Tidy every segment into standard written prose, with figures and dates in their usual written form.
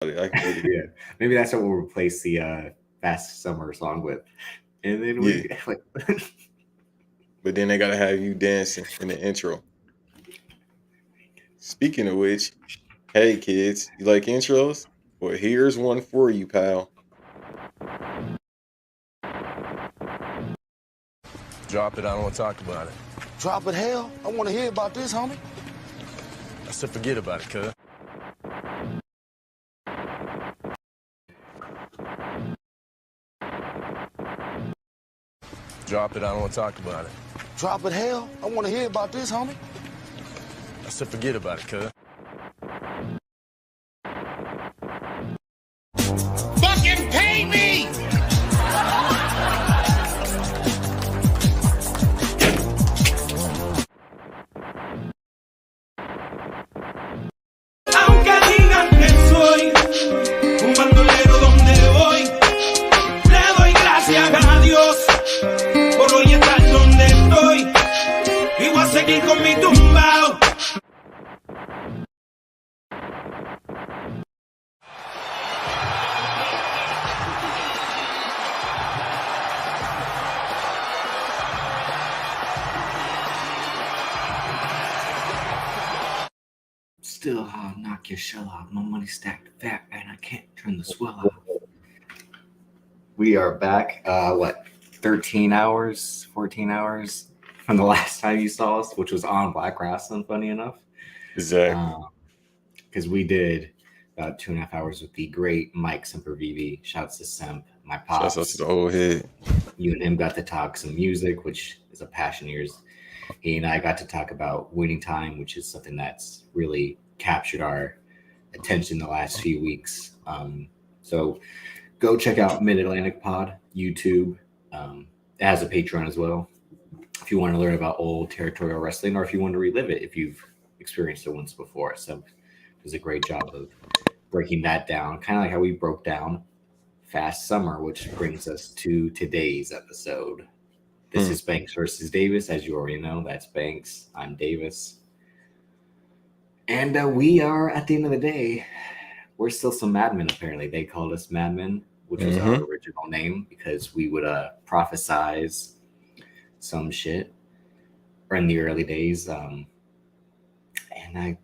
I can get it. Yeah, maybe that's what we'll replace the Fast Summer song with. And then Yeah, we like, but then they gotta have you dancing in the intro. Speaking of which, hey kids, you like intros? Well, here's one for you, pal. Drop it. I don't want to talk about it. Drop it, hell. I want to hear about this, homie. I said forget about it, cuz. Drop it. I don't want to talk about it. Drop it, hell. I want to hear about this, homie. I said forget about it, cuz. Fucking pay me! Aunque digan que soy un bandolero donde voy, le doy gracias a Dios por hoy estar donde estoy y voy a seguir con mi tumbao. still knock your shell off. No money stacked fat, and I can't turn the swell off. We are back. 13 hours, 14 hours from the last time you saw us, which was on Black Wrestling, funny enough. Exactly. Because we did about 2.5 hours with the great Mike Sempervive. Shouts to Semp, my pops. Shouts out to the old head. You and him got to talk some music, which is a passion of yours. He and I got to talk about Winning Time, which is something that's really captured our attention the last few weeks. So go check out Mid-Atlantic Pod, YouTube. It has a Patreon as well. If you want to learn about old territorial wrestling, or if you want to relive it, if you've experienced it once before. So does a great job of breaking that down, kind of like how we broke down Fast Summer, which brings us to today's episode. This is Banks versus Davis. As you already know, that's Banks. I'm Davis. And we are, at the end of the day, we're still some madmen, apparently. They called us madmen, which was our original name, because we would prophesize some shit in the early days.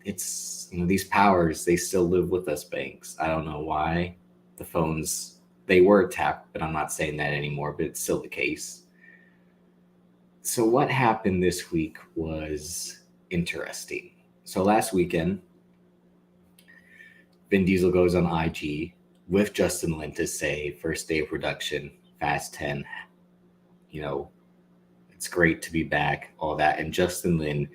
It's, these powers, they still live with us, Banks. I don't know why. The phones, they were tapped, but I'm not saying that anymore, but it's still the case. So what happened this week was interesting. So last weekend, Vin Diesel goes on IG with Justin Lin to say, first day of production, Fast 10, it's great to be back, all that. And Justin Lin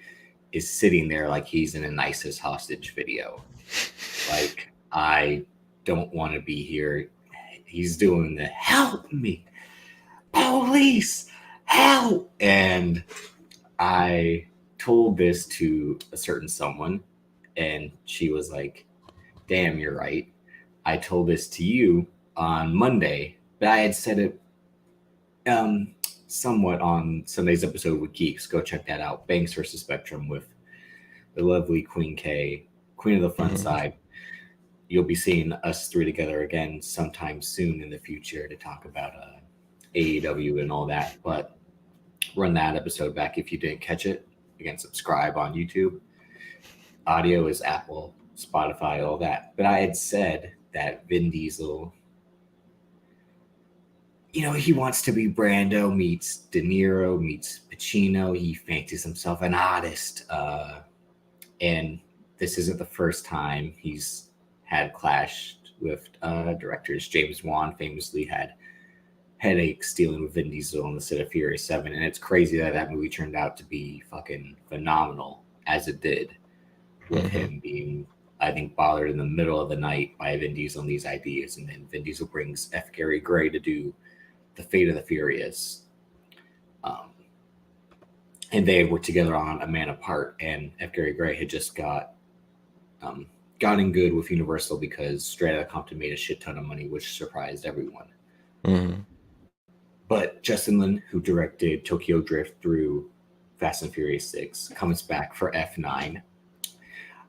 is sitting there like he's in a nicest hostage video. Like, I don't want to be here. He's doing the help me, police, help. And I told this to a certain someone, and she was like, damn, you're right. I told this to you on Monday, but I had said it somewhat on Sunday's episode with Geeks. Go check that out. Banks versus Spectrum with the lovely Queen K, Queen of the Fun Side. You'll be seeing us three together again sometime soon in the future to talk about AEW and all that. But run that episode back if you didn't catch it. Again, subscribe on YouTube. Audio is Apple, Spotify, all that. But I had said that Vin Diesel, he wants to be Brando meets De Niro meets Pacino. He fancies himself an artist. And this isn't the first time he's had clashed with directors. James Wan famously had headaches dealing with Vin Diesel on the set of Furious 7. And it's crazy that movie turned out to be fucking phenomenal, as it did, with him being, I think, bothered in the middle of the night by Vin Diesel and these ideas. And then Vin Diesel brings F. Gary Gray to do The Fate of the Furious. And they were together on A Man Apart. And F. Gary Gray had just gotten good with Universal because Straight Outta Compton made a shit ton of money, which surprised everyone. But Justin Lin, who directed Tokyo Drift through Fast and Furious 6, comes back for F9.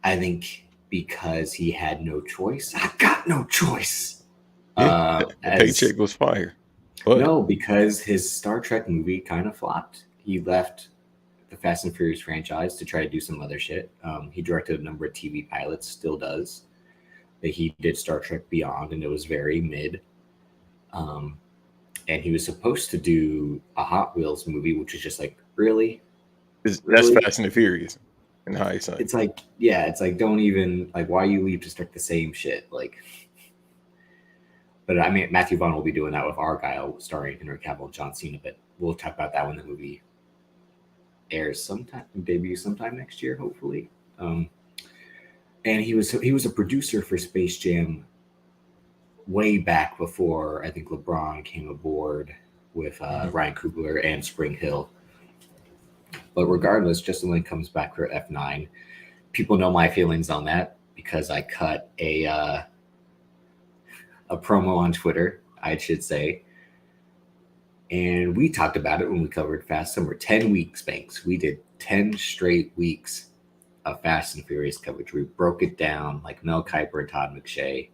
I think because he had no choice. I got no choice. Yeah, the paycheck was fire. But No, because his Star Trek movie kind of flopped. He left the Fast and Furious franchise to try to do some other shit. He directed a number of TV pilots, still does. But he did Star Trek Beyond, and it was very mid. And he was supposed to do a Hot Wheels movie, which is just like, really? that's Really? Fast and the Furious in hindsight. It's like, yeah, it's like, don't even, like, why you leave to start the same shit? Like, but I mean, Matthew Vaughn will be doing that with Argyle, starring Henry Cavill and John Cena, but we'll talk about that when the movie airs sometime, debuts sometime next year, hopefully. And he was a producer for Space Jam way back before I think LeBron came aboard with Ryan Coogler and Spring Hill. But regardless, Justin Lin comes back for F9. People know my feelings on that because I cut a promo on Twitter, I should say. And we talked about it when we covered Fast Summer. 10 weeks, Banks. We did 10 straight weeks of Fast and Furious coverage. We broke it down like Mel Kiper and Todd McShay.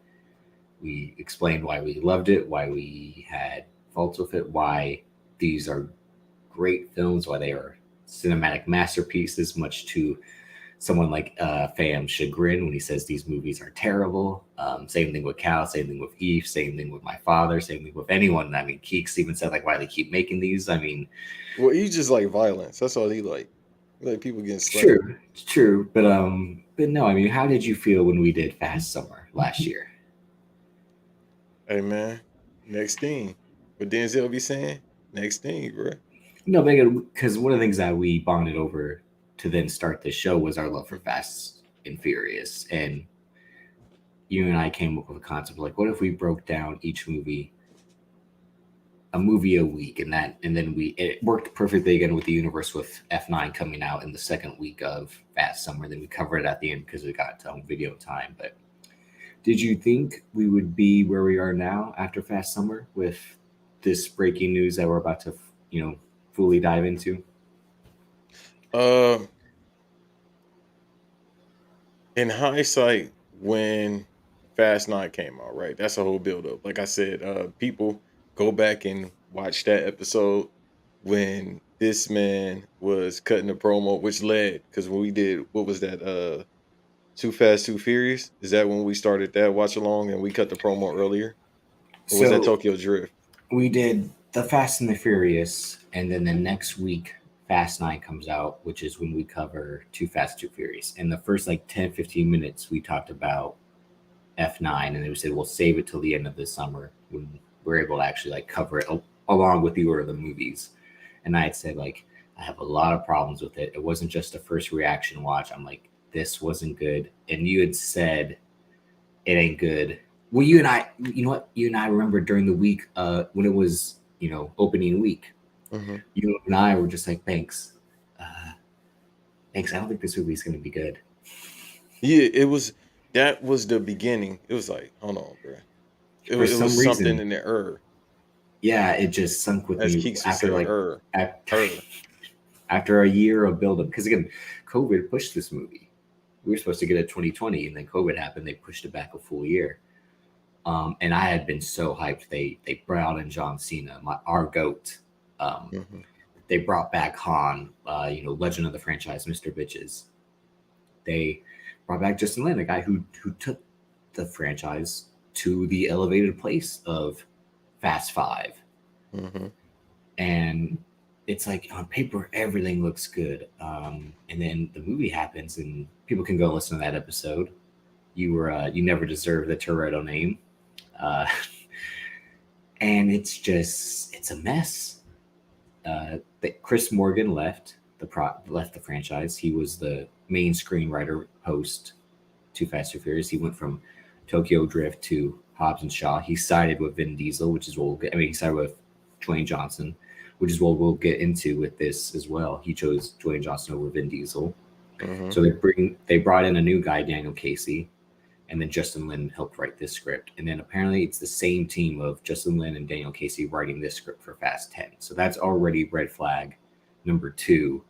We explained why we loved it, why we had faults with it, why these are great films, why they are cinematic masterpieces, much to someone like Fam's chagrin when he says these movies are terrible. Same thing with Cal, same thing with Eve, same thing with my father, same thing with anyone. I mean, Keeks even said like, why they keep making these. I mean, Well, he just like violence. That's all he like. He like people getting slapped. it's true. But no, I mean, how did you feel when we did Fast Summer last year? Hey man, next thing. What Denzel be saying? Next thing, bro. No, because one of the things that we bonded over to then start this show was our love for Fast and Furious. And you and I came up with a concept like, what if we broke down each movie, a movie a week, and then it worked perfectly again with the universe with F9 coming out in the second week of Fast Summer. Then we covered it at the end because it got to home video time. But did you think we would be where we are now after Fast Summer with this breaking news that we're about to, fully dive into? In hindsight, when Fast 9 came out, right? That's a whole build-up. Like I said, people go back and watch that episode when this man was cutting the promo, which led, because when we did, what was that? Too Fast, Too Furious? Is that when we started that watch along and we cut the promo earlier? Or was that Tokyo Drift? We did the Fast and the Furious, and then the next week, Fast 9 comes out, which is when we cover Too Fast, Too Furious. In the first 10, 15 minutes, we talked about F9, and then we said we'll save it till the end of the summer when we're able to actually cover it along with the order of the movies. And I had said I have a lot of problems with it. It wasn't just a first reaction watch. I'm like, this wasn't good. And you had said it ain't good. Well, you and I remember during the week when it was, opening week, you and I were just like, Banks, I don't think this movie is going to be good. Yeah, that was the beginning. It was like, hold on, bro. It was something in the error. Yeah, it just sunk with me after a year of buildup. Because again, COVID pushed this movie. We were supposed to get it 2020, and then COVID happened. They pushed it back a full year. And I had been so hyped. They brought in John Cena, our GOAT. They brought back Han, legend of the franchise, Mr. Bitches. They brought back Justin Lin, a guy who took the franchise to the elevated place of Fast Five. And it's like on paper, everything looks good. And then the movie happens, and people can go listen to that episode. You never deserve the Toretto name. And it's a mess. Chris Morgan left the franchise. He was the main screenwriter post Too Fast, Too Furious. He went from Tokyo Drift to Hobbs and Shaw. He sided with Vin Diesel, which is what we'll get. He sided with Dwayne Johnson, which is what we'll get into with this as well. He chose Dwayne Johnson over Vin Diesel. So they brought in a new guy, Daniel Casey, and then Justin Lin helped write this script. And then apparently it's the same team of Justin Lin and Daniel Casey writing this script for Fast 10. So that's already red flag number 2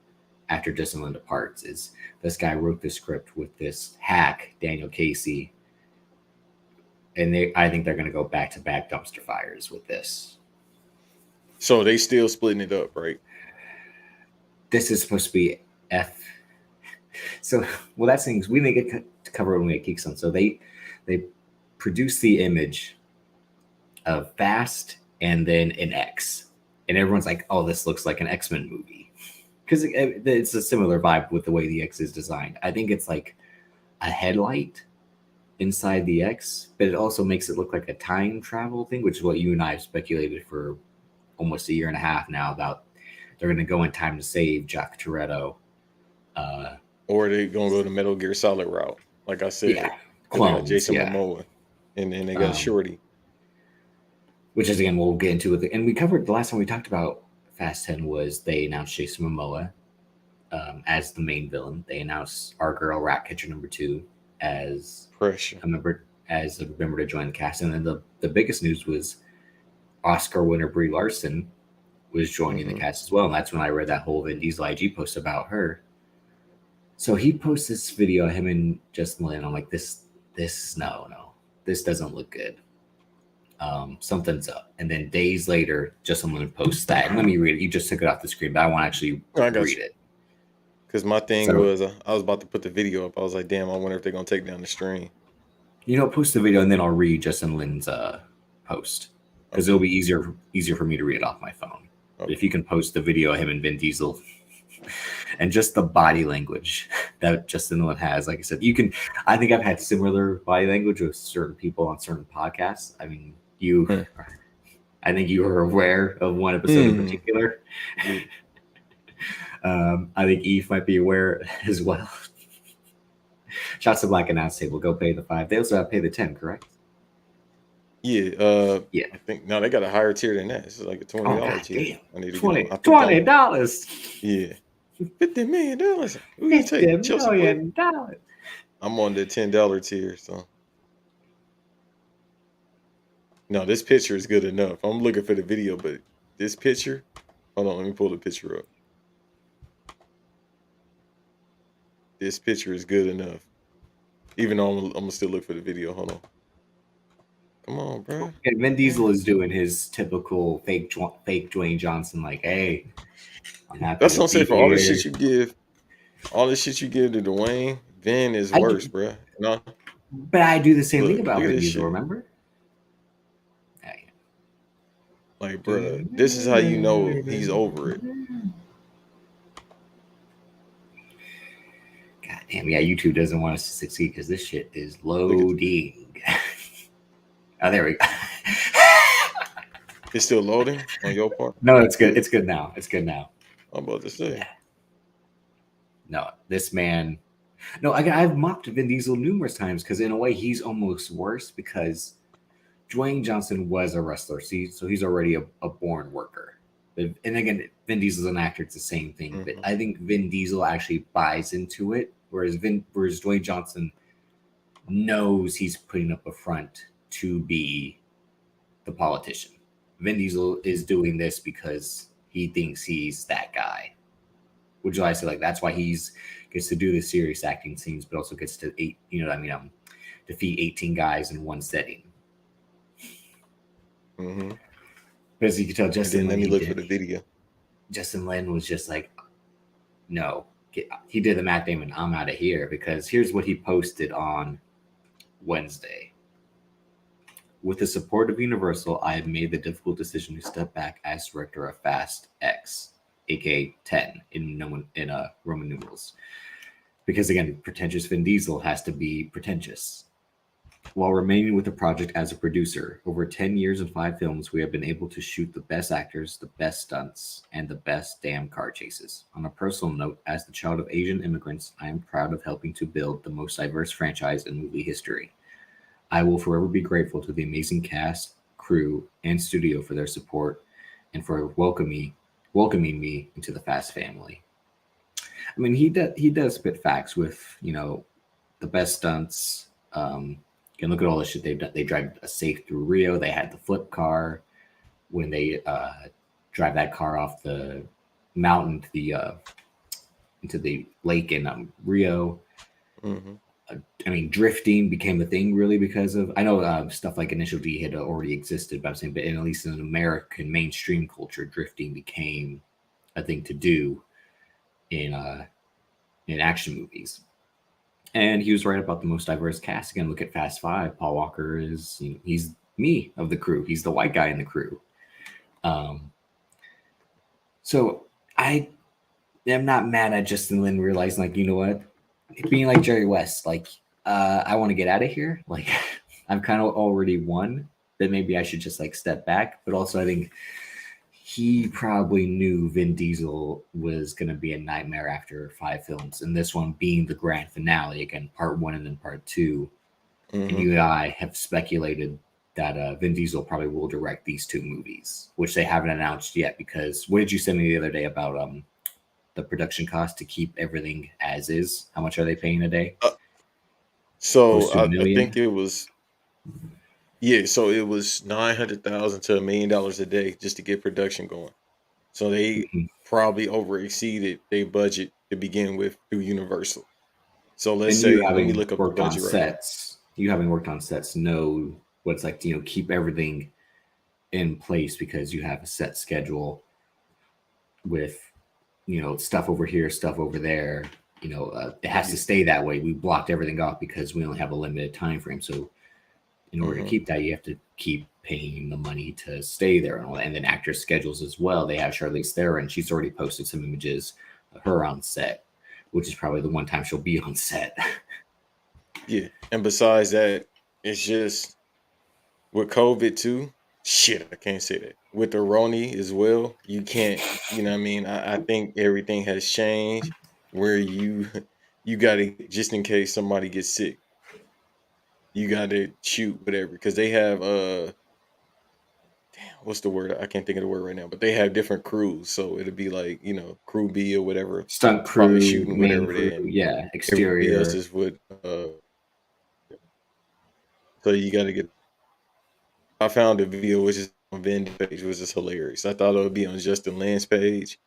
after Justin Lin departs is this guy wrote the script with this hack, Daniel Casey, and I think they're going to go back to back dumpster fires with this. So they still splitting it up, right? This is supposed to be F. So, well, that's things we didn't get to cover when we had Geeks on. So they produced the image of Fast and then an X, and everyone's like, "Oh, this looks like an X-Men movie," because it's a similar vibe with the way the X is designed. I think it's like a headlight inside the X, but it also makes it look like a time travel thing, which is what you and I have speculated for almost a year and a half now about they're going to go in time to save Jack Toretto. Or they going to go the Metal Gear Solid route. Like I said, Yeah, they got clones, Jason yeah. Momoa, and then they got Shorty. Which is, again, we'll get into it. And we covered the last time we talked about Fast 10 was they announced Jason Momoa as the main villain. They announced our girl Ratcatcher number 2 as Pressure. a member to join the cast. And then the biggest news was Oscar winner Brie Larson was joining the cast as well. And that's when I read that whole Vin Diesel IG post about her. So he posts this video of him and Justin Lin. I'm like, this no, this doesn't look good. Something's up. And then days later, Justin Lin posts that. And let me read it. You just took it off the screen, but I want to actually read it. Because my thing was, I was about to put the video up. I was like, damn, I wonder if they're going to take down the stream. Post the video and then I'll read Justin Lin's post. Because it'll be easier for me to read it off my phone. But if you can post the video of him and Vin Diesel and just the body language that Justin Lin has, like I said, I think I've had similar body language with certain people on certain podcasts. I mean, I think you are aware of one episode in particular. I think Eve might be aware as well. Shots of Black Announce Table, go pay the $5. They also have to pay the $10, correct? Yeah. I think no, they got a higher tier than that. It's like a $20 tier. Damn. I need to $20. Yeah. $50 million. $50 million. I'm on the $10 tier, so. No, this picture is good enough. I'm looking for the video, but this picture, hold on, let me pull the picture up. This picture is good enough. Even though I'm gonna still look for the video. Hold on. Come on, bro. Okay, Vin Diesel is doing his typical fake Dwayne Johnson, like, hey, I'm happy. That's what I'm saying. For all the shit you give to Dwayne, Vin is worse, bro. No. But I do the same thing about Vin Diesel, remember? Like, bro, this is how you know he's over it. God damn, yeah, YouTube doesn't want us to succeed because this shit is loading. Oh, there we go. It's still loading on your part? No, it's good. It's good now. I'm about to say. No, this man. No, I've mocked Vin Diesel numerous times because in a way he's almost worse because Dwayne Johnson was a wrestler, so he's already a born worker. And again, Vin Diesel's an actor; it's the same thing. But I think Vin Diesel actually buys into it, whereas Dwayne Johnson knows he's putting up a front to be the politician. Vin Diesel is doing this because he thinks he's that guy. Which I say, like, that's why he's gets to do the serious acting scenes, but also gets to defeat 18 guys in one setting. Because you can tell Justin Lin. Let me look for the video. Justin Lin was just like, no, he did the Matt Damon, I'm out of here. Because here's what he posted on Wednesday. With the support of Universal, I have made the difficult decision to step back as director of Fast X, aka 10 in Roman numerals. Because again, pretentious Vin Diesel has to be pretentious. While remaining with the project as a producer, over 10 years and 5 films, we have been able to shoot the best actors, the best stunts, and the best damn car chases. On a personal note, as the child of Asian immigrants, I am proud of helping to build the most diverse franchise in movie history. I will forever be grateful to the amazing cast, crew, and studio for their support and for welcoming me into the Fast family. I mean, he does spit facts with, the best stunts. You can look at all the shit they've done. They drive a safe through Rio. They had the flip car when they drive that car off the mountain to into the lake in Rio. Mm-hmm. I mean, drifting became a thing really because of, I know stuff like Initial D had already existed, but I'm saying, but at least in American mainstream culture, drifting became a thing to do in action movies. And he was right about the most diverse cast. Again, look at Fast Five. Paul Walker is, he's me of the crew. He's the white guy in the crew. So I am not mad at Justin Lin realizing, like, you know what, being like Jerry West, like, I want to get out of here. Like, I've kind of already won, but maybe I should just like step back. But also, I think he probably knew Vin Diesel was going to be a nightmare after 5 films, and this one being the grand finale, again, part 1 and then part 2. Mm-hmm. And you and I have speculated that Vin Diesel probably will direct these 2 movies, which they haven't announced yet. Because what did you send me the other day about the production cost to keep everything as is? How much are they paying a day? So Close to $1 I million. think it was so it was $900,000 to $1 million a day just to get production going. So they probably over exceeded their budget to begin with through Universal. So let's And you say, let me having look up the worked on budget right now. sets, know what it's like to keep everything in place, because you have a set schedule with stuff over here, stuff over there. It has to stay that way. We blocked everything off because we only have a limited time frame. So in order to keep that, you have to keep paying the money to stay there, and then actors' schedules as well. They have Charlize Theron. She's already posted some images of her on set, which is probably the one time she'll be on set. Yeah, and besides that, it's just with COVID too. Shit, I can't say that. With the Roni as well, you can't. You know what I mean? I think everything has changed where you got to, just in case somebody gets sick, you got to shoot whatever, because they have damn, what's the word? I can't think of the word right now, but they have different crews, so it'll be like, crew B or whatever, Stunt probably crew, shooting main whatever crew, they, and yeah, everybody else exterior. is with. So you got to get. I found a video which is on Vin's page, which is hilarious. I thought it would be on Justin Lin's page,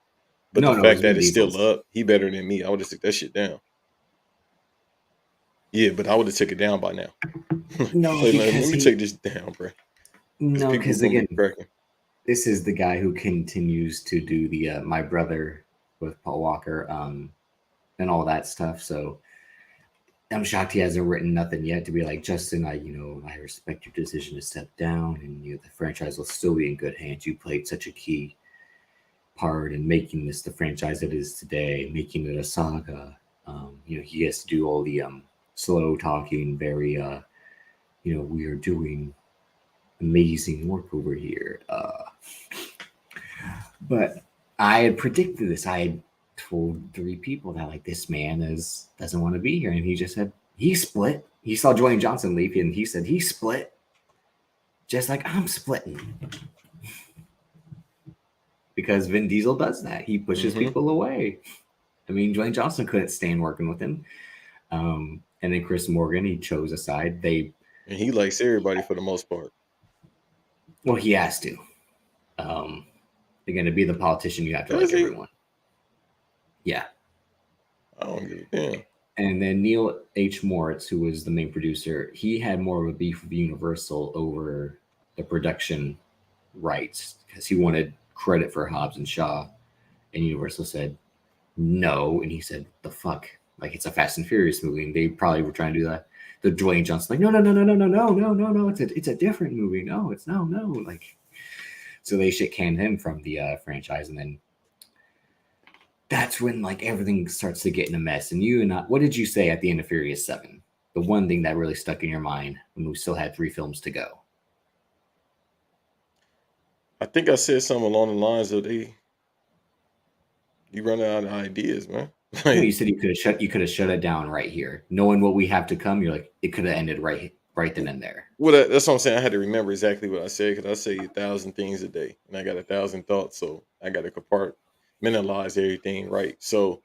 but the No, it was fact Vin that it's still Diesel's. up, he better than me. I would have took that shit down. Yeah, but I would have took it down by now. No, Like, let because me take this down, bro, because no, people because gonna again, be cracking. this is the guy who continues to do the My Brother with Paul Walker, and all that stuff. So I'm shocked he hasn't written nothing yet to be like, Justin, I respect your decision to step down, and the franchise will still be in good hands. You played such a key part in making this the franchise it is today, making it a saga. He has to do all the slow talking, very we are doing amazing work over here. But I had predicted this. I had told 3 people that, like, this man doesn't want to be here, and he just said he split. He saw Dwayne Johnson leave, and he said he split, just like I'm splitting. Because Vin Diesel does that. He pushes people away. I mean, Dwayne Johnson couldn't stand working with him. And then Chris Morgan, he chose a side. And he likes everybody for the most part. Well, he has to. Again, to be the politician, you have to like everyone. Yeah. I don't give a damn. And then Neil H. Moritz, who was the main producer, he had more of a beef with Universal over the production rights because he wanted credit for Hobbs and Shaw. And Universal said no. And he said, the fuck? Like, it's a Fast and Furious movie. And they probably were trying to do that. The Dwayne Johnson, like, no. It's a different movie. No, it's no. Like, so they shit canned him from the franchise. And then that's when, like, everything starts to get in a mess. And what did you say at the end of Furious 7? The one thing that really stuck in your mind when we still had 3 films to go. I think I said something along the lines of you run out of ideas, man. No, you said you could have shut it down right here. Knowing what we have to come, you're like, it could have ended right then and there. Well, that's what I'm saying. I had to remember exactly what I said, because I say 1,000 things a day, and I got 1,000 thoughts, so I got to compartmentalize everything right. So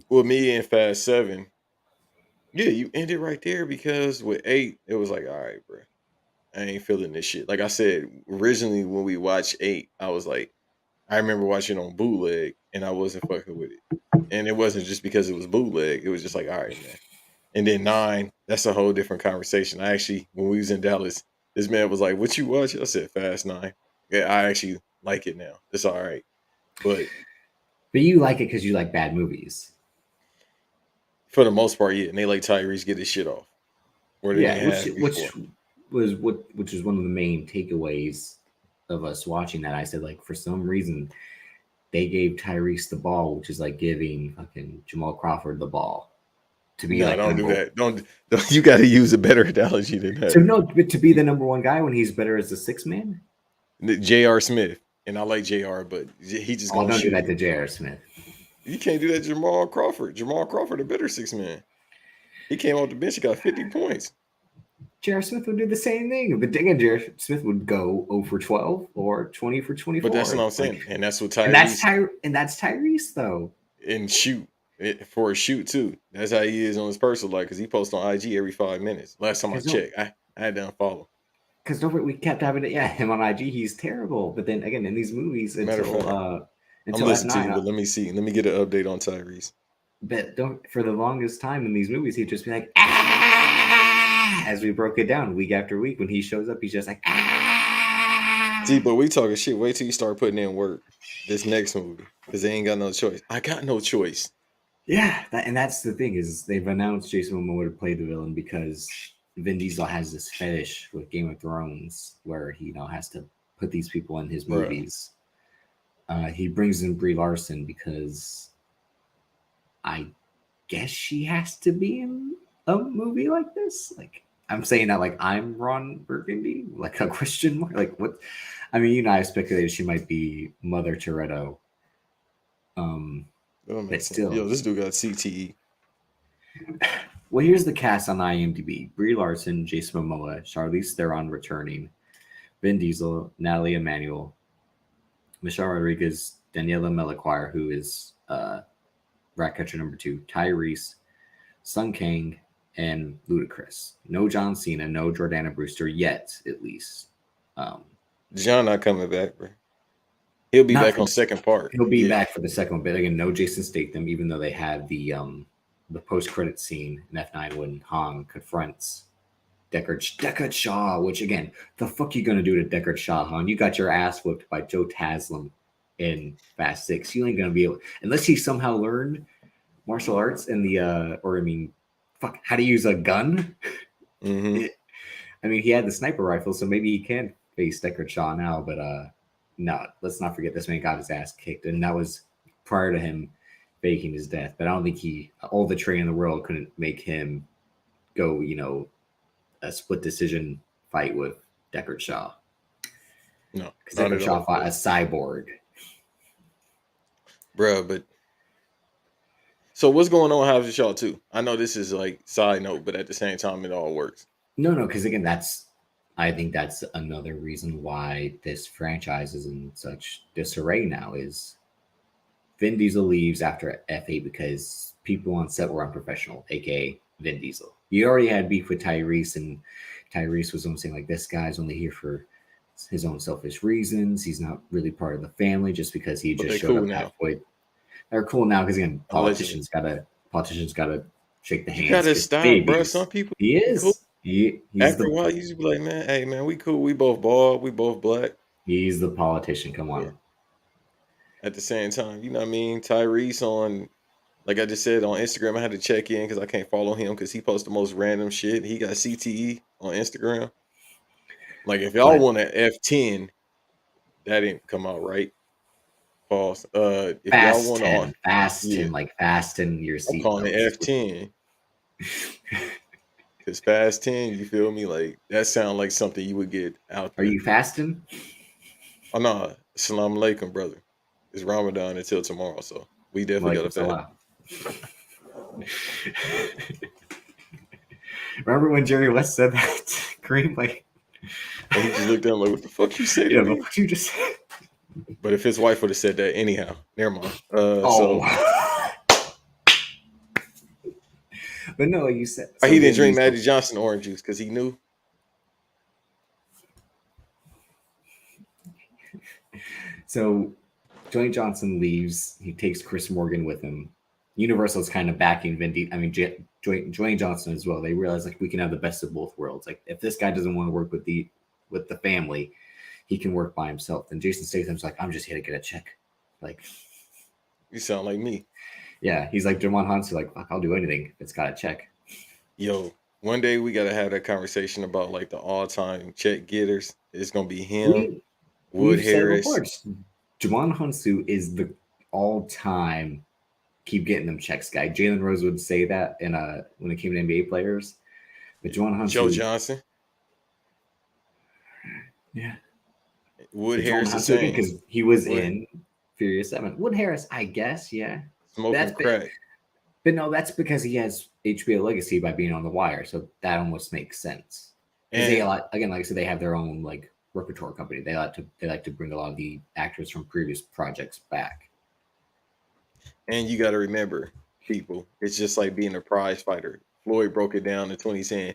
with me in Fast 7, yeah, you ended right there, because with 8, it was like, all right, bro, I ain't feeling this shit. Like I said, originally when we watched 8, I was like, I remember watching it on bootleg, and I wasn't fucking with it. And it wasn't just because it was bootleg. It was just like, all right, man. And then 9, that's a whole different conversation. I actually, when we was in Dallas, this man was like, "What you watch?" I said, "Fast 9." Yeah, I actually like it now. It's all right, but But you like it because you like bad movies. for the most part, yeah. And they let Tyrese get his shit off more than they Yeah, have before. which is one of the main takeaways of us watching that. I said, like, for some reason they gave Tyrese the ball, which is like giving fucking Jamal Crawford the ball to be No, like don't do number that. Don't you got to use a better analogy than to that. no but to be the number one guy when he's better as the sixth man. J.R. Smith, and I like J.R., but he just Oh, gonna don't do shoot that you. to J.R. Smith. You can't do that to Jamal Crawford. Jamal Crawford, a better 6 man. He came off the bench, he got 50 points. J.R. Smith would do the same thing, but dang it, J.R. Smith would go 0 for 12 or 20 for But that's what 24. I'm saying, Like, and that's what and that's Tyrese that's Tyrese though. and shoot for a shoot too. That's how he is on his personal life because he posts on IG every 5 minutes. Last time I Because no, checked, I had to unfollow. because we kept having it. Yeah, him on IG, he's terrible. But then again, in these movies, Matter of fact, I'm until listening to F9, you, but let me see. Let me get an update on Tyrese. but don't for the longest time in these movies, he'd just be like, ah, as we broke it down week after week. When he shows up, he's just like, ah. See, but we talking shit. Wait till you start putting in work this next movie because they ain't got no choice. I got no choice. Yeah, and that's the thing is they've announced Jason Momoa to play the villain because Vin Diesel has this fetish with Game of Thrones where he has to put these people in his Bruh. movies. He brings in Brie Larson because I guess she has to be in a movie like this. Like, I'm saying that like I'm Ron Burgundy, like a question mark. Like, what? I mean, I speculated she might be Mother Toretto. That don't But make sense. still, Yo, this dude got CTE. well, here's the cast on IMDb: Brie Larson, Jason Momoa, Charlize Theron returning, Vin Diesel, Natalie Emmanuel, Michelle Rodriguez, Daniela Melchior, who is Ratcatcher #2, Tyrese, Sung Kang, and Ludacris. No John Cena, no Jordana Brewster yet, at least. John not coming back, bro. He'll be Not back for, on second part. he'll be Yeah. back for the second one, but again, no Jason Statham, even though they had the post-credit scene in F9 when Han confronts Deckard Shaw, which again, the fuck you gonna do to Deckard Shaw, Han? You got your ass whipped by Joe Taslim in Fast 6. You ain't gonna be able, unless he somehow learned martial arts in the fuck, how to use a gun. Mm-hmm. I mean, he had the sniper rifle, so maybe he can face Deckard Shaw now, but no, let's not forget this man got his ass kicked, and that was prior to him faking his death. But I don't think all the training in the world couldn't make him go, a split decision fight with Deckard Shaw. No, Because not Deckard at Shaw all. fought a cyborg. Bro, but so what's going on House of Shaw 2? I know this is like side note, but at the same time it all works. No, because again, I think that's another reason why this franchise is in such disarray now is Vin Diesel leaves after F8 because people on set were unprofessional, aka Vin Diesel. You already had beef with Tyrese, and Tyrese was almost saying like, this guy's only here for his own selfish reasons. He's not really part of the family just because he But just they showed cool up now. halfway. They're cool now because again, Allegedly. politicians gotta shake the You hands. gotta 'Cause stop, bro. babies. Some people He cool. is. He's After a the while, you just be like, man, hey man, we cool. We both bald, we both black. he's the politician. Come on. Yeah. At the same time, you know what I mean? Tyrese on, like I just said on Instagram, I had to check in because I can't follow him because he posts the most random shit. He got CTE on Instagram. Like if y'all But want an F10, that didn't come out right. False. If y'all fast want 10, to, fast yeah, 10, like fasten your I'm calling it seatbelts. F10 because fast 10. You feel me? Like that sound like something you would get out Are there. you fasting? Oh no, Assalamu alaikum, brother. It's Ramadan until tomorrow, so we definitely got Walaikum to fast. salam. Remember when Jerry West said that? Kareem, like, And he just looked at him like, "What the fuck you say to yeah, me?" but what you just said. But if his wife would have said that, anyhow, never mind. Oh. So But no, you said he so didn't Vin drink Diesel- Magic Johnson orange juice because he knew. So Dwayne Johnson leaves. He takes Chris Morgan with him. Universal's kind of backing Vin Diesel. I mean, Dwayne Johnson as well. They realize like we can have the best of both worlds. Like if this guy doesn't want to work with the family, he can work by himself. And Jason Statham's like, I'm just here to get a check. Like, You sound like me. yeah, he's like Jermon Hunter. Like, fuck, I'll do anything if it's got a check. Yo, one day we gotta have that conversation about like the all-time check getters. It's gonna be him, Wood We've said it Harris. before. Juwan Hunsu is the all-time keep getting them checks guy. Jalen Rose would say that in when it came to NBA players. But Juwan Hunsu, Joe Johnson, yeah, Wood Harris the same. because he was Wood. in Furious 7. Wood Harris, I guess, yeah. Smoking That's crack. But no, that's because he has HBO legacy by being on The Wire, so that almost makes sense. Because they again, like I said, they have their own like repertoire company. They like to bring a lot of the actors from previous projects back. And you got to remember, people, it's just like being a prize fighter. Floyd broke it down in 2010.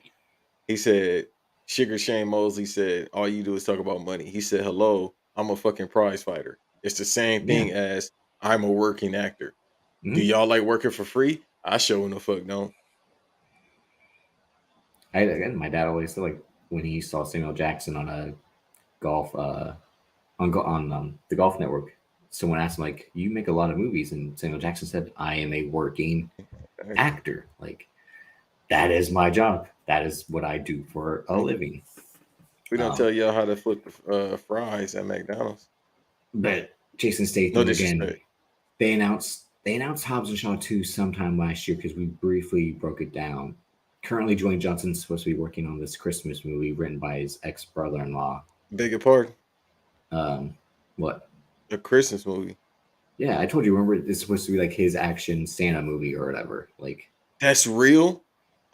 He said, Sugar Shane Mosley said, all you do is talk about money. He said, hello, I'm a fucking prize fighter. It's the same thing as I'm a working actor. Mhm. Do y'all like working for free? I sure the fuck don't. My dad always said like when he saw Samuel Jackson on a golf on the Golf Network, someone asked him like, "You make a lot of movies," and Samuel Jackson said, "I am a working actor. Like that is my job. That is what I do for a living." We don't tell y'all how to flip the fries at McDonald's. But Jason Statham No again. disrespect. They announced Hobbs and Shaw 2 sometime last year because we briefly broke it down. Currently, Dwayne Johnson's supposed to be working on this Christmas movie written by his ex-brother-in-law. Beg your pardon? What? A Christmas movie. Yeah, I told you. Remember, it's supposed to be like his action Santa movie or whatever. Like, That's real?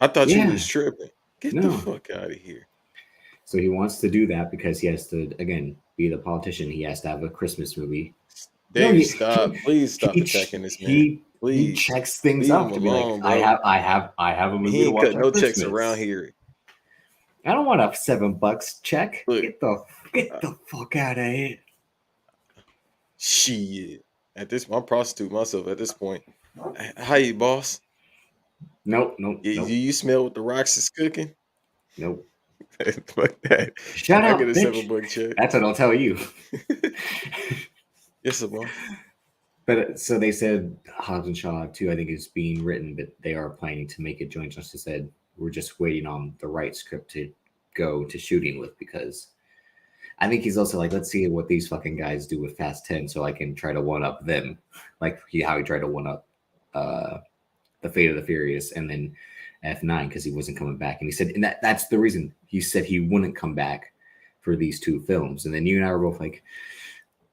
I thought you Yeah. was tripping. Get the No. fuck out of here. so he wants to do that because he has to, again, be the politician. He has to have a Christmas movie. Dave, he- stop. Please stop He- attacking this man. He Please. checks things Leave off him to be alone, like, bro. I have a movie He to ain't watch cut on no Christmas. checks around here. I don't want a $7 check. Look. Get the fuck out of here. Shit. At this, I'm prostitute myself at this point. Hi, boss. Nope. Do you smell what the rocks is cooking? Nope. Fuck that. Shut I up, get a bitch. $7 check. That's what I'll tell you. Yes, sir, boss. But so they said Hobbs and Shaw 2, I think, is being written, but they are planning to make it. Dwayne Johnson said, we're just waiting on the right script to go to shooting with, because I think he's also like, let's see what these fucking guys do with Fast 10 so I can try to one up them. Like how he tried to one up the Fate of the Furious and then F9 because he wasn't coming back. And he said, and that's the reason he said he wouldn't come back for these two films. And then you and I were both like,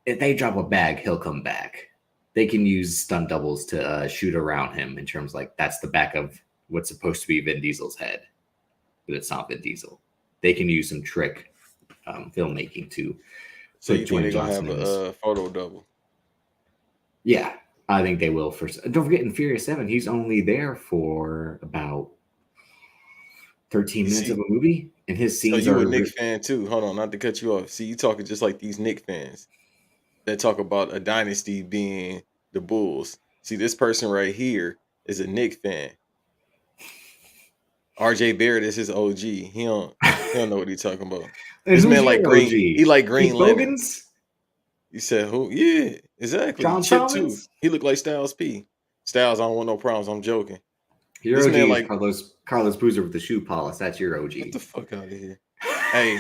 if they drop a bag, he'll come back. They can use stunt doubles to shoot around him in terms like that's the back of what's supposed to be Vin Diesel's head, but it's not Vin Diesel. They can use some trick filmmaking to. So put you think they're Dwayne gonna Johnson have in this. a photo double? Yeah, I think they will. First, don't forget in Furious 7, he's only there for about 13 minutes of a movie, and his So scenes you are. a Nick fan too? Hold on, not to cut you off. See, you talking just like these Nick fans that talk about a dynasty being the Bulls. See, this person right here is a Nick fan. RJ Barrett is his OG. He don't know what he's talking about. And This who's man like your green. OG? He like Green Keith Lantern. Bogans? You said who? Yeah, exactly. John Chip too. Thomas? He looked like Styles P. Styles, I don't want no problems. I'm joking. Your This OG man is like- Carlos Boozer with the shoe polish. That's your OG. Get the fuck out of here. Hey,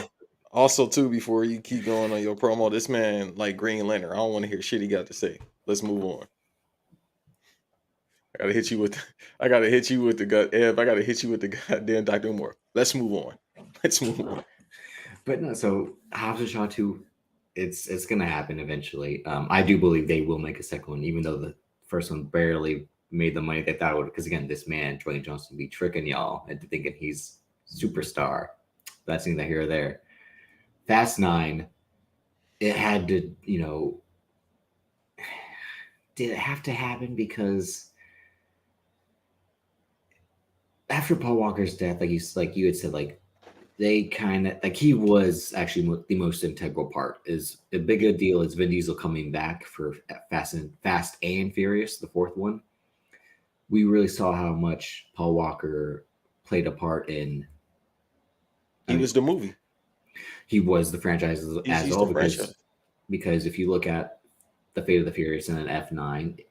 also too, before you keep going on your promo, this man like Green Lantern. I don't want to hear shit he got to say. Let's move on. I gotta hit you with the gut. Ev, I gotta hit you with the goddamn Dr. Moore. Let's move on. Let's move on. But no, so Hobbs and Shaw 2, it's gonna happen eventually. I do believe they will make a second one, even though the first one barely made the money they thought it would. Because again, this man, Dwayne Johnson, be tricking y'all into thinking he's superstar. That's neither here or there. Fast 9, it had to, did it have to happen? Because after Paul Walker's death, like you had said, like they kind of like he was actually the most integral part. Is a bigger deal is Vin Diesel coming back for Fast and Furious, the fourth one. We really saw how much Paul Walker played a part in. He was the movie. He was the franchise as He's well the franchise. because if you look at the Fate of the Furious and an F9,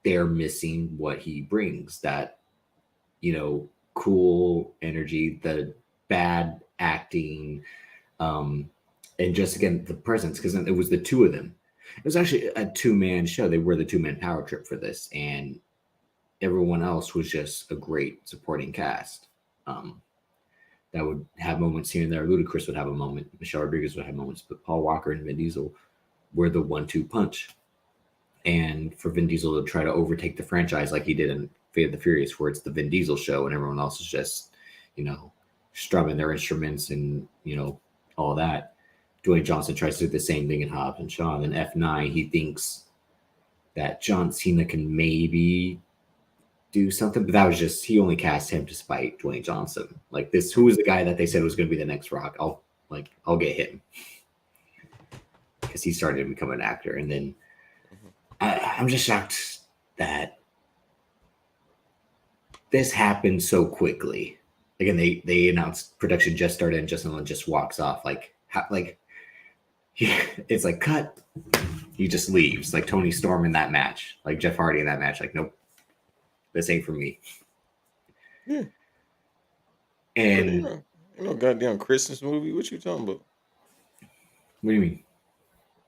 they're missing what he brings. That cool energy, the bad acting, and just again the presence, because it was the two of them. It was actually a two-man show. They were the two-man power trip for this, and everyone else was just a great supporting cast. That would have moments here and there. Ludacris would have a moment. Michelle Rodriguez would have moments, but Paul Walker and Vin Diesel were the 1-2 punch. And for Vin Diesel to try to overtake the franchise like he did in Fate of the Furious, where it's the Vin Diesel show and everyone else is just, strumming their instruments and, all that. Dwayne Johnson tries to do the same thing in Hobbs and Shaw. And F9, he thinks that John Cena can maybe do something, but that was just, he only cast him to spite Dwayne Johnson. Like this, who was the guy that they said was going to be the next Rock? I'll get him, because he started to become an actor. And then I'm just shocked that this happened so quickly. Again, they announced production just started and Justin Lin just walks off. It's like cut. He just leaves, like Tony Storm in that match, like Jeff Hardy in that match. Like, nope, this ain't for me. Yeah. And goddamn Christmas movie. What you talking about? What do you mean?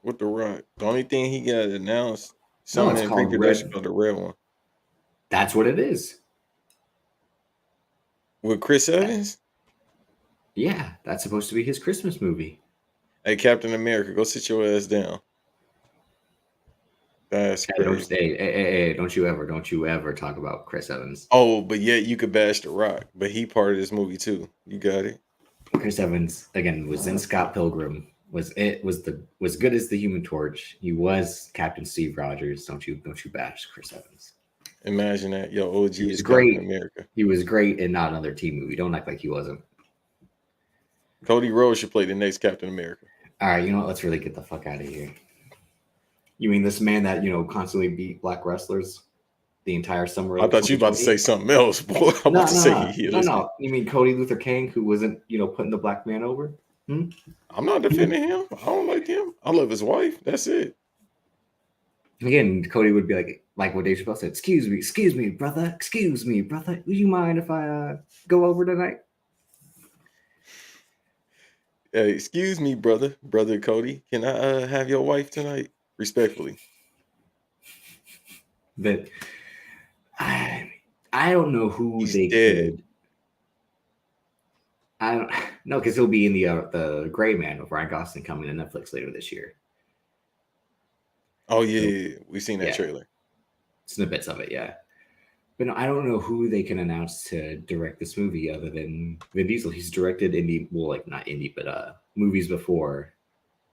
With The Rock. The only thing he got announced, it's something in called pre-production Red. for the red one. That's what it is. With Chris Evans? Yeah, that's supposed to be his Christmas movie. Hey, Captain America, go sit your ass down. That's crazy. Hey, don't you ever talk about Chris Evans. Oh, but yet you could bash The Rock, but he part of this movie too. You got it. Chris Evans again was in Scott Pilgrim. Was good as the Human Torch. He was Captain Steve Rogers. Don't you bash Chris Evans. Imagine that. Yo, OG He was is great. Captain America. He was great in not another team movie. Don't act like he wasn't. Cody Rhodes should play the next Captain America. All right, let's really get the fuck out of here. You mean this man that constantly beat black wrestlers the entire summer? I thought you were about to say something else, boy. I'm about to say no. You mean Cody Luther King, who wasn't putting the black man over? I'm not defending him. I don't like him. I love his wife. That's it. Again, Cody would be like what Dave Chappelle said. Excuse me, brother. Would you mind if I go over tonight? Hey, excuse me, brother Cody. Can I have your wife tonight? Respectfully. But I don't know who He's they dead. could. I don't know, because he'll be in the Gray Man with Ryan Gosling coming to Netflix later this year. Oh yeah, we've seen that trailer. Snippets of it, yeah. But no, I don't know who they can announce to direct this movie other than Vin Diesel. He's directed not indie, but movies before.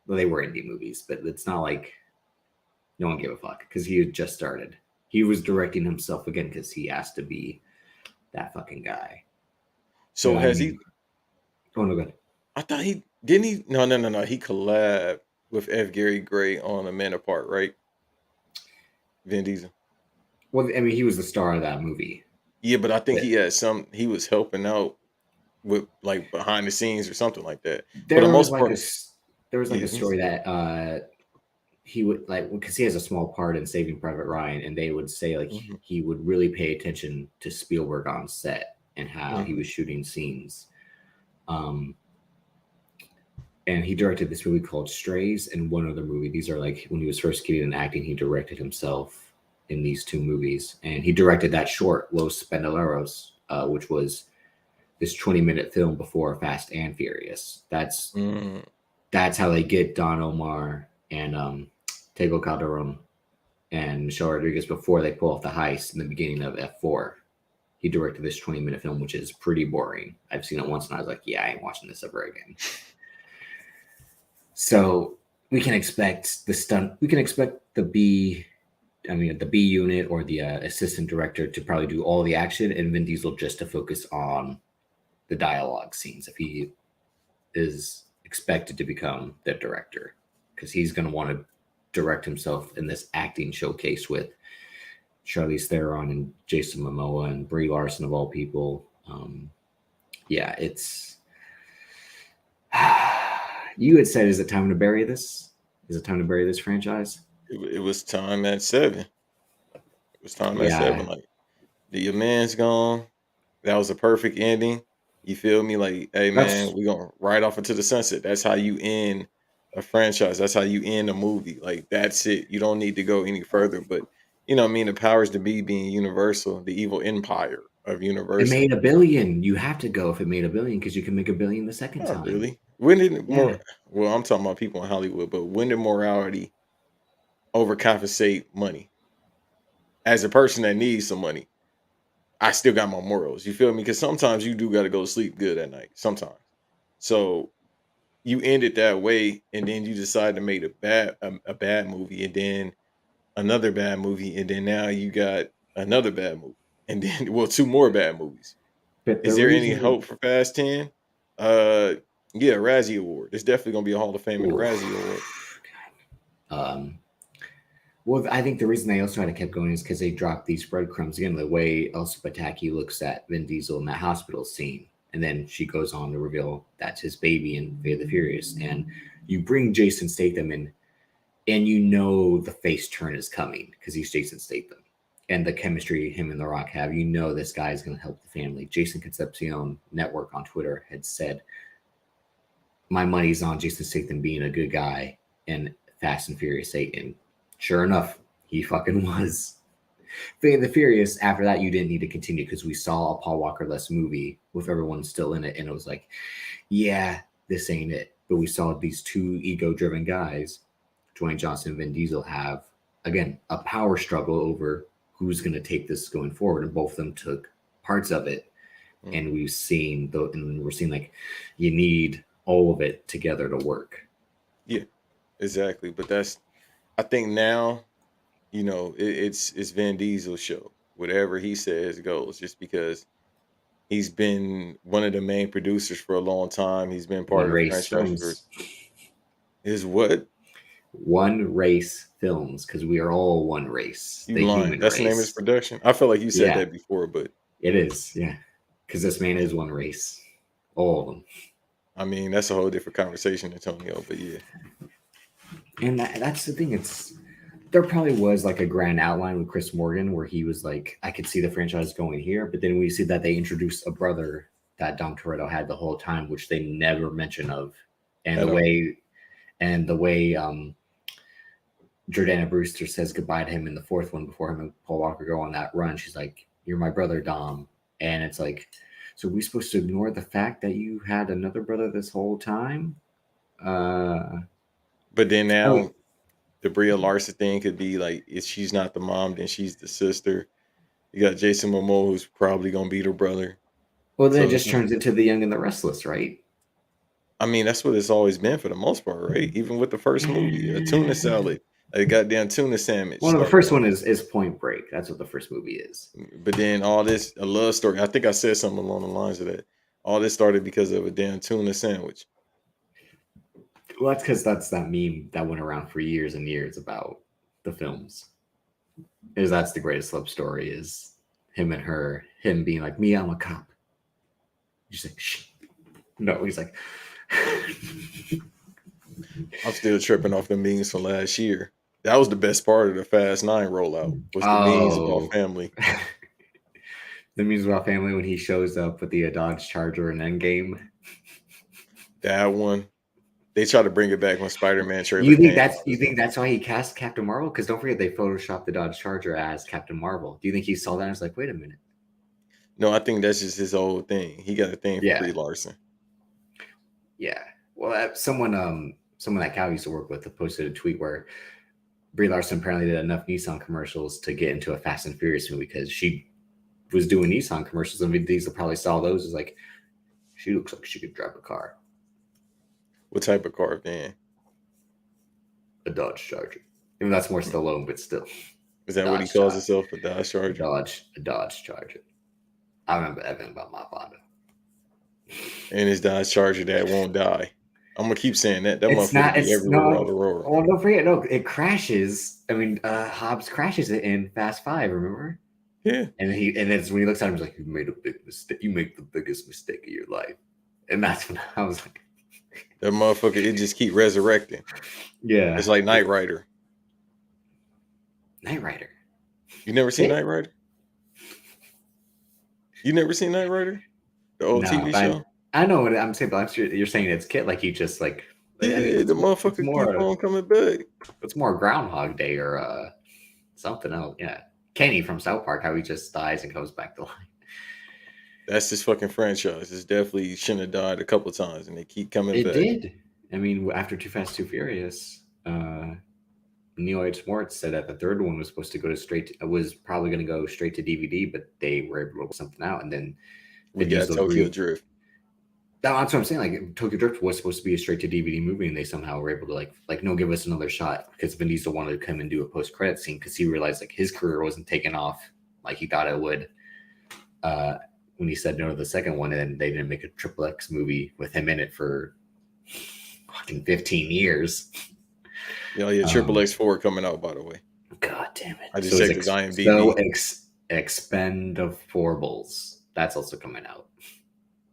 Well, they were indie movies, but it's not like no one gave a fuck because he had just started. He was directing himself again because he has to be that fucking guy. So has he? Oh no, go ahead. I thought he didn't. He no. He collabed with F. Gary Gray on A Man Apart, right? Vin Diesel. Well, I mean, he was the star of that movie. Yeah, but I think he had he was helping out with like behind the scenes or something like that. There was a story that he would because he has a small part in Saving Private Ryan, and they would say he would really pay attention to Spielberg on set and how he was shooting scenes. And he directed this movie called Strays and one other movie. These are when he was first getting into acting, he directed himself in these two movies. And he directed that short, Los Spendoleros, which was this 20-minute film before Fast and Furious. That's how they get Don Omar and Tego Calderon and Michelle Rodriguez before they pull off the heist in the beginning of F4. He directed this 20-minute film, which is pretty boring. I've seen it once and I was like, yeah, I ain't watching this ever again. So we can expect the B unit or the assistant director to probably do all the action and Vin Diesel just to focus on the dialogue scenes. If he is expected to become the director because he's going to want to direct himself in this acting showcase with Charlize Theron and Jason Momoa and Brie Larson of all people. Yeah, it's. You had said, "Is it time to bury this? Is it time to bury this franchise?" It was time at 7. It was time at 7. Yeah, Like, your man's gone. That was a perfect ending. You feel me? Like, hey man, that's we gonna ride off into the sunset. That's how you end a franchise. That's how you end a movie. Like, that's it. You don't need to go any further. But you know what I mean? The powers to be being Universal, the evil empire of it Universal. made $1 billion. You have to go if it made $1 billion because you can make $1 billion the second Not time. really. When did Yeah, more well, I'm talking about people in Hollywood, but when did morality overcompensate money? As a person that needs some money, I still got my morals. You feel me? Because sometimes you do got to go sleep good at night. Sometimes. So you end it that way, and then you decide to make a bad movie, and then another bad movie, and then now you got another bad movie, and then well, two more bad movies. but Is the there any reason, hope for Fast 10? Uh yeah, Razzie Award. There's definitely gonna be a Hall of Fame in the Razzie Award. oof, um, well, I think the reason they also had to keep going is because they dropped these breadcrumbs again. The way Elsa Pataki looks at Vin Diesel in that hospital scene, and then she goes on to reveal that's his baby in Fate of the Furious, and you bring Jason Statham in, and you know the face turn is coming because he's Jason Statham, and the chemistry him and The Rock have. You know this guy is going to help the family. Jason Concepcion Network on Twitter had said, "My money's on Jason Statham being a good guy in Fast and Furious 8," and sure enough, he fucking was. Fate of the Furious, after that, you didn't need to continue because we saw a Paul Walker-less movie with everyone still in it, and it was like, yeah, this ain't it. But we saw these two ego-driven guys, Dwayne Johnson and Vin Diesel, have, again, a power struggle over who's going to take this going forward, and both of them took parts of it, Mm, and we've seen, and we're seeing, like, you need all of it together to work. yeah, exactly. But that's I think now, it's Vin Diesel's show. Whatever he says goes, just because he's been one of the main producers for a long time. He's been part One of the Race franchise for Films. his what? One Race Films, because we are all one race, You the lying. human That's the name of his race. production. I feel like you said Yeah, that before, but it is. Yeah, because this man is one race, all of them. I mean that's a whole different conversation, Antonio. But yeah. And that's the thing. There probably was like a grand outline with Chris Morgan where he was like, I could see the franchise going here, but then we see that they introduced a brother that Dom Toretto had the whole time, which they never mention of, and At all. the way Jordana Brewster says goodbye to him in the fourth one before him and Paul Walker go on that run. She's like, "You're my brother, Dom," and it's like, so are we supposed to ignore the fact that you had another brother this whole time? But then Oh, now the Bria Larson thing could be like, if she's not the mom, then she's the sister. You got Jason Momoa, who's probably gonna be the brother. well, then it So it's just gonna, turns into The Young and the Restless, right? I mean, that's what it's always been for the most part, right? Even with the first movie, a tuna salad, a goddamn tuna sandwich Well, no, the started first off. one is Point Break. That's what the first movie is. But then all this, a love story. I think I said something along the lines of that. All this started because of a damn tuna sandwich. Well, that's because that's that meme that went around for years and years about the films. Is that's the greatest love story is him and her, him being like, "Me, I'm a cop." She's like, "Shh." No, he's like, I'm still tripping off the memes from last year. That was the best part of the Fast 9 rollout, was the memes about "Oh." family. The memes about family when he shows up with the Dodge Charger in Endgame. That one. They tried to bring it back when Spider-Man trailer You think came that's out. you think that's why he cast Captain Marvel? Because don't forget they photoshopped the Dodge Charger as Captain Marvel. Do you think he saw that and was like, "Wait a minute"? No, I think that's just his old thing. He got a thing for Yeah, Brie Larson. yeah. Well, someone that Cal used to work with posted a tweet where Brie Larson apparently did enough Nissan commercials to get into a Fast and Furious movie because she was doing Nissan commercials and Vin Diesel probably saw those as like, she looks like she could drive a car, What type of car van? a Dodge Charger. Even that's more Stallone, but still, Is that what he Dodge calls Charger, himself? A Dodge Charger? a Dodge Charger. I remember Evan about my father. and his Dodge Charger that won't die. I'm gonna keep saying that. That It's motherfucker not. be It's everywhere no. without the roar. Well, don't forget. No, it crashes. I mean, Hobbs crashes it in Fast Five. Remember? Yeah, And it's when he looks at him, he's like, "You made a big mistake. You make the biggest mistake of your life." And that's when I was like, that motherfucker. It just keep resurrecting. "Yeah." It's like Knight Rider. Knight Rider. You never seen It- Knight Rider? You never seen Knight Rider? The old No, TV but show? I know what I'm saying, but I'm sure you're saying it's Kit. Like he just like. I Yeah, think the it's motherfucker keep more. on coming back. It's more Groundhog Day or something else. Yeah, Kenny from South Park, how he just dies and comes back to life. That's this fucking franchise. It's definitely shouldn't have died a couple times, and they keep coming It back. did. I mean, after Too Fast, Too Furious, Neil H. Moritz said that the third one was supposed to go was probably going to go straight to DVD, but they were able to work something out, and then We Vin got Diesel Tokyo agreed. Drift. That's what I'm saying. Like Tokyo Drift was supposed to be a straight to DVD movie, and they somehow were able to like no, give us another shot because Vin Diesel wanted to come and do a post credit scene because he realized like his career wasn't taking off like he thought it would. When he said no to the second one, and then they didn't make a Triple X movie with him in it for fucking 15 years. Yeah, Triple X4 coming out, by the way. God damn it! I just checked his IMDb. So Expendables. That's also coming out.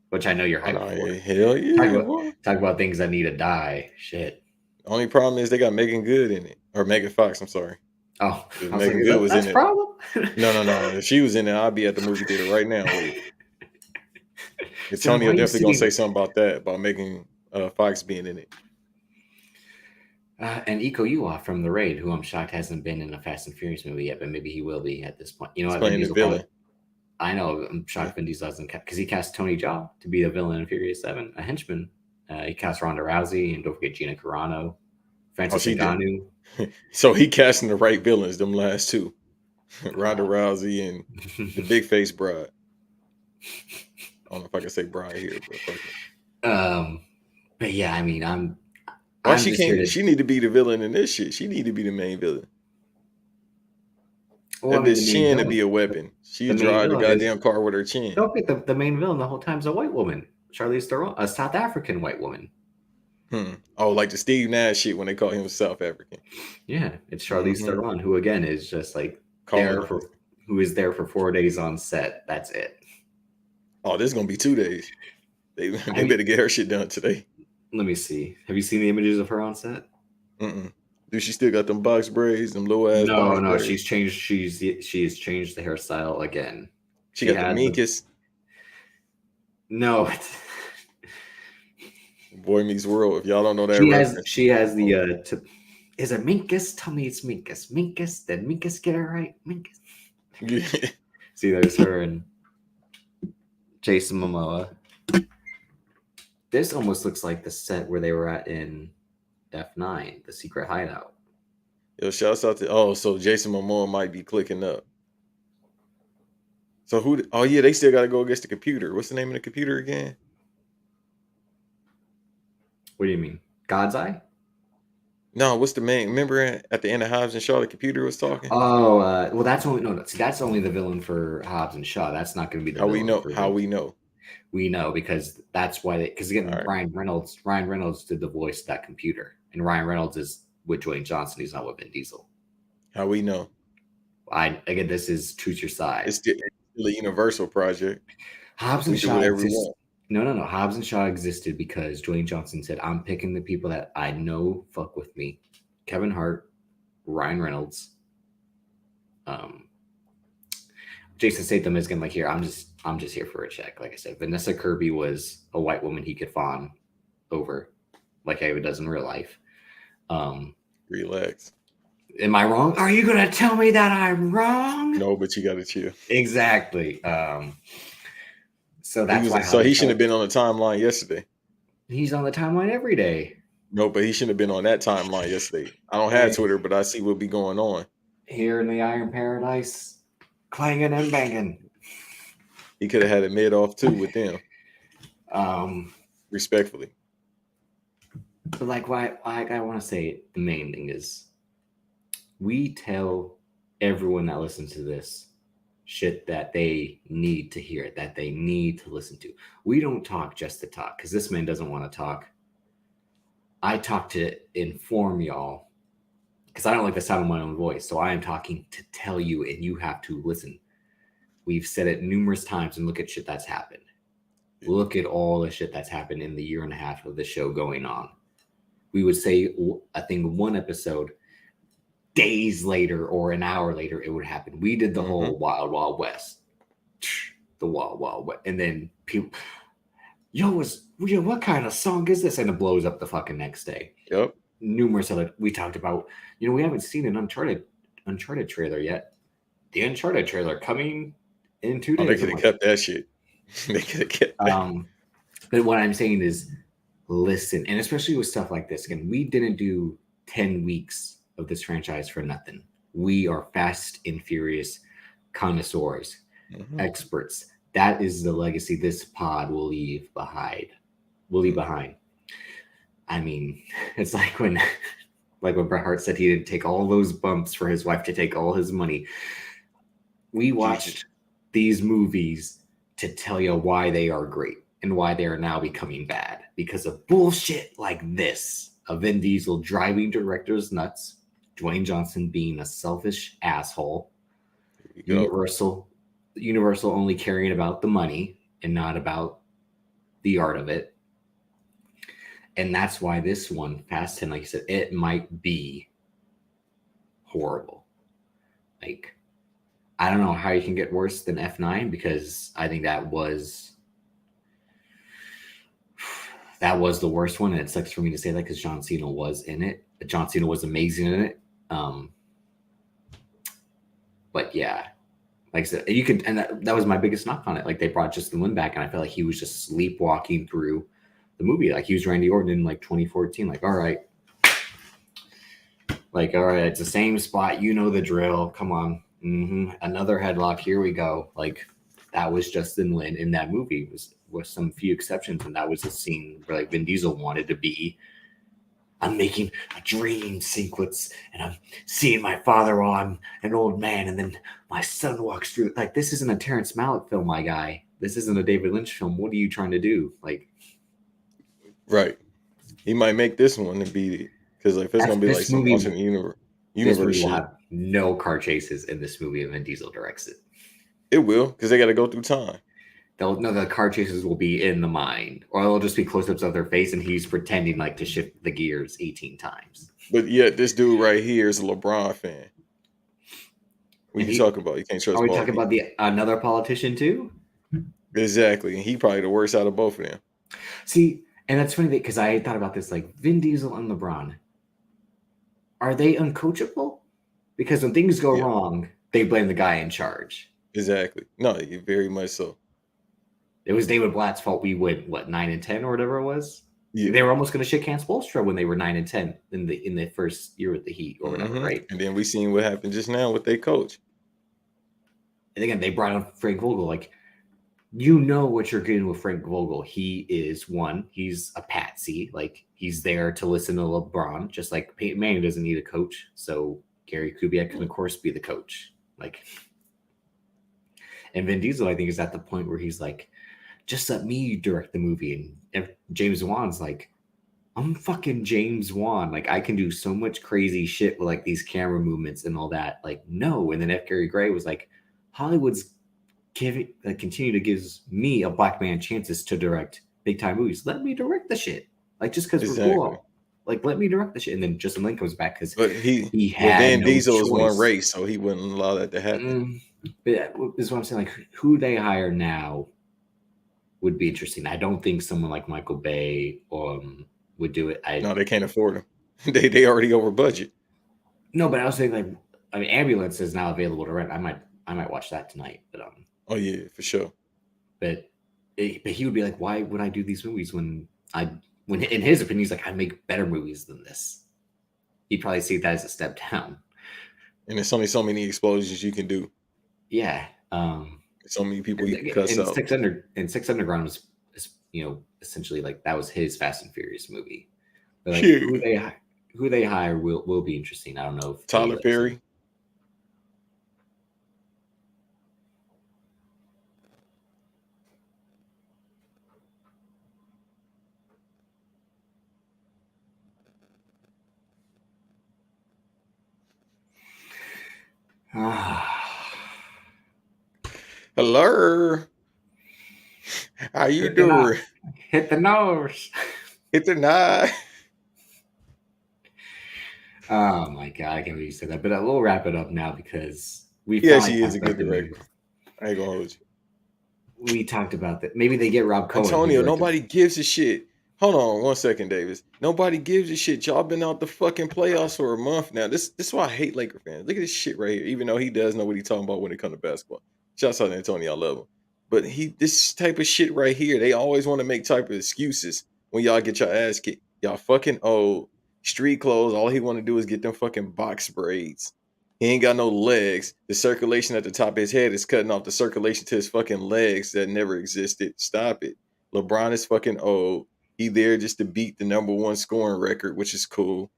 Which I know you're hyped for. Hell yeah. Talk about things that need to die. Shit. The only problem is they got Megan Good in it. Or Megan Fox, I'm sorry. Oh, Megan Good was in it. Problem? No. If she was in it, I'd be at the movie theater right now. Antonio definitely gonna say something about that, about Megan Fox being in it. And Iko Uwais from The Raid, who I'm shocked hasn't been in a Fast and Furious movie yet, but maybe he will be at this point. You know what? Playing the villain. I know. I'm shocked Vin Diesel doesn't because he cast Tony Jaa to be the villain in Furious 7, a henchman. He cast Ronda Rousey, and don't forget Gina Carano, Francis Ngannou. So he casting the right villains, them last two. Ronda Rousey and the big face bride. I don't know if I can say bride here, but fuck it. But yeah, I mean, Why she can't? She need to be the villain in this shit. She need to be the main villain. Well, and this chin to be a weapon. She drive the goddamn car with her chin. Don't get the main villain the whole time's a white woman. Charlize Theron, a South African white woman. Oh, like the Steve Nash shit when they call him South African. Yeah, it's Charlize Theron, who again is just like who is there for 4 days on set. That's it. Oh, this is gonna be 2 days. They better get her shit done today. Let me see. Have you seen the images of her on set? Do she still got them box braids, them low ass? No, braids? she's changed. She has changed the hairstyle again. She got the meekest. No. Boy Meets World. If y'all don't know that, she has the. Is it Minkus? Tell me it's Minkus. Minkus. Did Minkus get it right? Minkus. Yeah. See, there's her and Jason Momoa. This almost looks like the set where they were at in F9, the secret hideout. Yo, shouts out to so Jason Momoa might be clicking up. So who? Oh yeah, they still got to go against the computer. What's the name of the computer again? What do you mean, God's Eye? No, what's the main? Remember at the end of Hobbs and Shaw, the computer was talking. Oh, well, that's only that's only the villain for Hobbs and Shaw. That's not going to be the how villain we know. How we know. We know because that's why because again, right. Ryan Reynolds did the voice of that computer, and Ryan Reynolds is with Dwayne Johnson. He's not with Vin Diesel. How we know? Again, this is choose your side. It's still a Universal project. Hobbs and Shaw existed. No. Hobbs and Shaw existed because Dwayne Johnson said, "I'm picking the people that I know fuck with me: Kevin Hart, Ryan Reynolds, Jason Statham is gonna like here. I'm just here for a check." Like I said, Vanessa Kirby was a white woman he could fawn over, like Ava does in real life. Relax. Am I wrong? Are you gonna tell me that I'm wrong? No, but you gotta chill. Exactly. So that's why. So he shouldn't have been on the timeline yesterday. He's on the timeline every day. No, but he shouldn't have been on that timeline yesterday. I don't have Twitter, but I see what be going on here in the Iron Paradise, clanging and banging. He could have had it made off too with them. Respectfully. But like, why I want to say the main thing is, we tell everyone that listens to this shit that they need to hear, that they need to listen to. We don't talk just to talk, because this man doesn't want to talk. I talk to inform y'all, because I don't like the sound of my own voice. So I am talking to tell you, and you have to listen. We've said it numerous times, and look at shit that's happened. Look at all the shit that's happened in the year and a half of the show going on. We would say, I think, one episode, days later or an hour later, it would happen. We did the whole Wild Wild West. The Wild Wild West. And then people, what kind of song is this? And it blows up the fucking next day. Yep. Numerous other, we talked about, we haven't seen an Uncharted trailer yet. The Uncharted trailer coming in 2 days. They could have kept that shit. They could have kept that. But what I'm saying is, listen, and especially with stuff like this. Again, we didn't do 10 weeks of this franchise for nothing. We are Fast and Furious connoisseurs, experts. That is the legacy this pod will leave behind. I mean, it's like when Bret Hart said he didn't take all those bumps for his wife to take all his money. We watched these movies to tell you why they are great and why they are now becoming bad because of bullshit like this. A Vin Diesel driving directors nuts, Dwayne Johnson being a selfish asshole, Universal only caring about the money and not about the art of it. And that's why this one, Fast 10, like you said, it might be horrible. Like, I don't know how you can get worse than F9, because I think that was the worst one. And it sucks for me to say that because John Cena was in it. But John Cena was amazing in it. But yeah, like I said, you could, and that was my biggest knock on it. Like, they brought Justin Lin back, and I felt like he was just sleepwalking through the movie. Like, he was Randy Orton in like 2014. Like, all right, it's the same spot. You know the drill. Come on. Another headlock. Here we go. Like, that was Justin Lin in that movie, with some few exceptions. And that was a scene where like Vin Diesel wanted to be, I'm making a dream sequence and I'm seeing my father while I'm an old man. And then my son walks through. Like, this isn't a Terrence Malick film, my guy. This isn't a David Lynch film. What are you trying to do? Like, right. He might make this one to be, because like, if it's going to be like some alternate universe will have no car chases in this movie, and Vin Diesel directs it. It will, because they got to go through time. The car chases will be in the mind, or it'll just be close-ups of their face, and he's pretending like to shift the gears 18 times. But yeah, this dude right here is a LeBron fan. What are you talking about? You can't trust. Are we talking about another politician too? Exactly, and he probably the worst out of both of them. See, and that's funny because I thought about this. Like, Vin Diesel and LeBron, are they uncoachable? Because when things go wrong, they blame the guy in charge. Exactly. No, very much so. It was David Blatt's fault we went, 9-10 or whatever it was? Yeah. They were almost going to shake hands Spoelstra when they were 9-10 in the first year with the Heat or whatever, right? And then we seen what happened just now with their coach. And again, they brought in Frank Vogel. Like, you know what you're getting with Frank Vogel. He is he's a patsy. Like, he's there to listen to LeBron, just like Peyton Manning doesn't need a coach. So Gary Kubiak can, of course, be the coach. Like, and Vin Diesel, I think, is at the point where he's like, just let me direct the movie. And James Wan's like, I'm fucking James Wan. Like, I can do so much crazy shit with like these camera movements and all that. Like, no. And then F. Gary Gray was like, Hollywood's continue to gives me, a black man, chances to direct big time movies. Let me direct the shit. Like, just because we're cool. Like, let me direct the shit. And then Justin Lin comes back because he had Van no Diesel choice. is one race, so he wouldn't allow that to happen. But yeah, this is what I'm saying. Like, who they hire now would be interesting. I don't think someone like Michael Bay would do it. No, they can't afford them. They already over budget. No, but I was saying, like, I mean, Ambulance is now available to rent. I might watch that tonight. But oh yeah, for sure. But he would be like, why would I do these movies when in his opinion, he's like, I make better movies than this. He'd probably see that as a step down. And there's only so many explosions you can do. Yeah. So many people you can cuss out. Six Underground was, essentially like that was his Fast and Furious movie. But like, who they hire will be interesting. I don't know if Tyler Perry. Hello. How you Hit the knob. doing? Hit the nose. Hit the nine. Oh my god, I can't believe you said that. But we'll wrap it up now because we Yeah, finally she is talked a about good the news. director. I ain't gonna hold you. We talked about that. Maybe they get Rob Cohen. Antonio, nobody gives a shit. Hold on 1 second, Davis. Nobody gives a shit. Y'all been out the fucking playoffs for a month now. This is why I hate Laker fans. Look at this shit right here. Even though he does know what he's talking about when it comes to basketball. Shouts out to Antonio, I love him. But this type of shit right here, they always want to make type of excuses when y'all get your ass kicked. Y'all fucking old. Street clothes. All he want to do is get them fucking box braids. He ain't got no legs. The circulation at the top of his head is cutting off the circulation to his fucking legs that never existed. Stop it. LeBron is fucking old. He there just to beat the #1 scoring record, which is cool.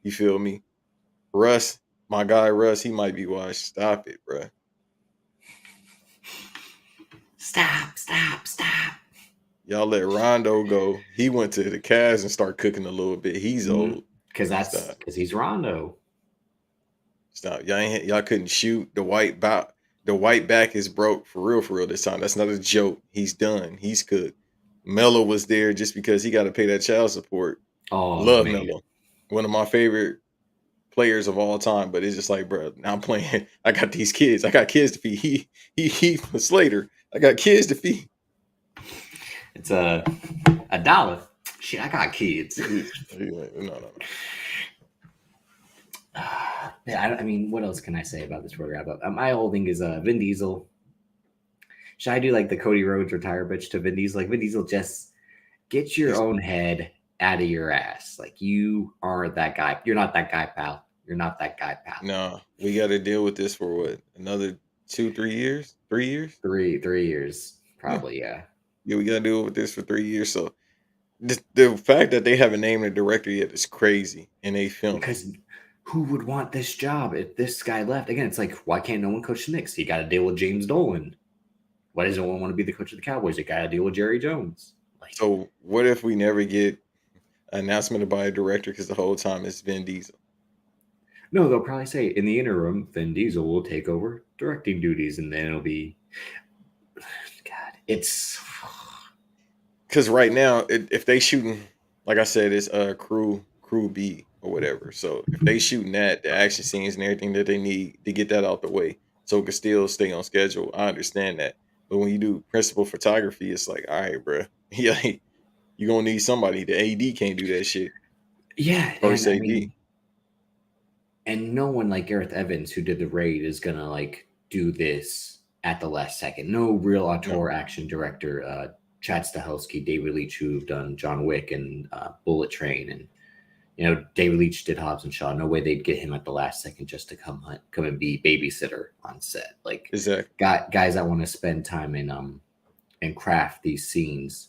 You feel me? Russ, my guy Russ, he might be washed. Stop it, bro. Stop. Y'all let Rondo go. He went to the Cavs and started cooking a little bit. He's old. Because he's Rondo. Stop. Y'all couldn't shoot. The white back is broke for real this time. That's not a joke. He's done. He's cooked. Melo was there just because he got to pay that child support. Oh, Love man. Melo. One of my favorite players of all time. But it's just like, bro, now I'm playing. I got these kids. I got kids to feed. He Slater. I got kids to feed. It's a dollar. Shit, I got kids. No. Yeah, I mean, what else can I say about this before we wrap up? My whole thing is Vin Diesel. Should I do like the Cody Rhodes retire bitch to Vin Diesel? Like Vin Diesel, just get your own head out of your ass. Like you aren't that guy. You're not that guy, pal. You're not that guy, pal. No, we got to deal with this for what? Another 2-3 years? 3 years? 3 years, probably. Yeah. Yeah, we got to deal with this for 3 years. So the fact that they haven't named a director yet is crazy, and they filmed because who would want this job if this guy left? Again, it's like, why can't no one coach the Knicks? You got to deal with James Dolan. Why does no one want to be the coach of the Cowboys? You got to deal with Jerry Jones. So what if we never get an announcement by a director because the whole time it's Vin Diesel? No, they'll probably say in the interim, Vin Diesel will take over directing duties, and then it'll be. God, it's because right now, if they shooting, like I said, it's crew B or whatever. So if they shooting that, the action scenes and everything that they need to get that out the way, so it can still stay on schedule. I understand that, but when you do principal photography, it's like, all right, bro, yeah, you gonna need somebody. The AD can't do that shit. Yeah, First and, AD. I mean, and no one like Gareth Evans, who did the raid, is gonna like do this at the last second. No real auteur action director. Chad Stahelski, David Leitch, who've done John Wick and Bullet Train, and David Leitch did Hobbs and Shaw. No way they'd get him at the last second just to come and be babysitter on set. Like exactly. Guys that want to spend time and craft these scenes.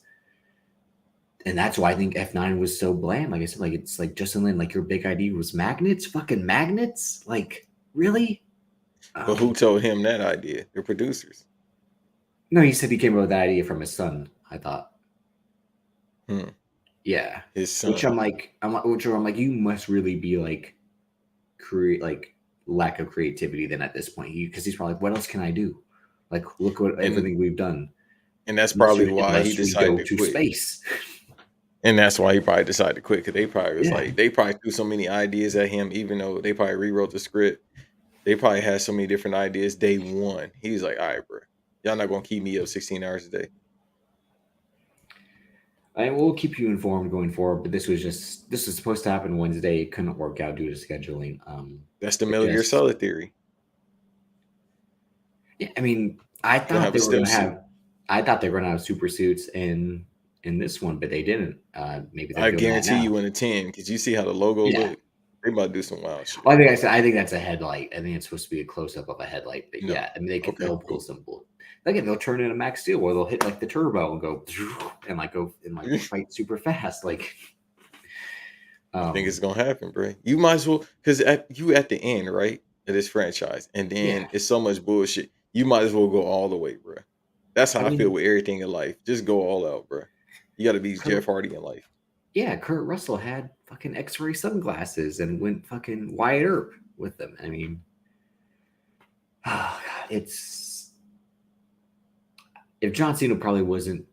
And that's why I think F9 was so bland. Like I said, like it's like Justin Lin, like your big idea was magnets, fucking magnets. Like really? But who told him that idea? The producers. No, he said he came up with that idea from his son. I thought. Yeah, his son. Which I'm like, you must really be like, create like lack of creativity. Then at this point, because he's probably like, what else can I do? Like, look what everything we've done. And that's probably why he decided to quit. Space. And that's why he probably decided to quit, because they probably was like, they probably threw so many ideas at him, even though they probably rewrote the script. They probably had so many different ideas day one. He was like, all right, bro, y'all not going to keep me up 16 hours a day. I will keep you informed going forward, but this was supposed to happen Wednesday. It couldn't work out due to scheduling. That's the Metal Gear Solid theory. Yeah, I mean, I thought they were going to have super suits in this one, but they didn't. Maybe I guarantee you in a 10, because you see how the logo look. They might do some wild shit. Well, I think that's a headlight. I think it's supposed to be a close up of a headlight. But yeah, I mean they'll pull some bull. Again, they'll turn in a Max Steel where they'll hit like the turbo and go fight super fast. Like I think it's gonna happen, bro. You might as well, because you at the end, right, of this franchise, and then it's so much bullshit. You might as well go all the way, bro. That's how I feel with everything in life. Just go all out, bro. You got to be Jeff Hardy in life. Yeah, Kurt Russell had fucking X-ray sunglasses and went fucking Wyatt Earp with them. I mean, oh God, if John Cena probably wasn't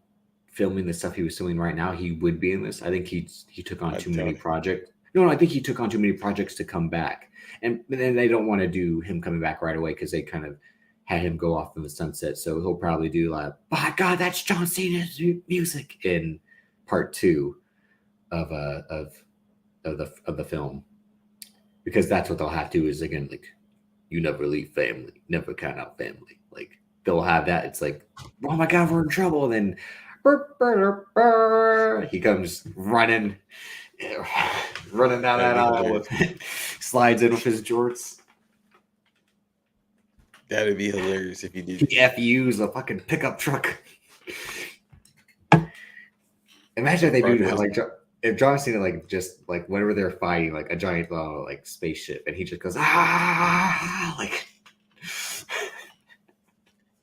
filming the stuff he was filming right now, he would be in this. I think he took on too many projects. No, I think he took on too many projects to come back, and then they don't want to do him coming back right away because they kind of had him go off in the sunset. So he'll probably do like, "My God, that's John Cena's music" in part 2 of the film, because that's what they'll have to do is again like, you never leave family, never count out family. Like they'll have that. It's like, oh my God, we're in trouble. And then he comes running down that aisle, slides in with his jorts. That'd be hilarious if he did. He FUs a fucking pickup truck. Imagine if they do that, like if John Cena like just like whenever they're fighting like a giant like spaceship, and he just goes like.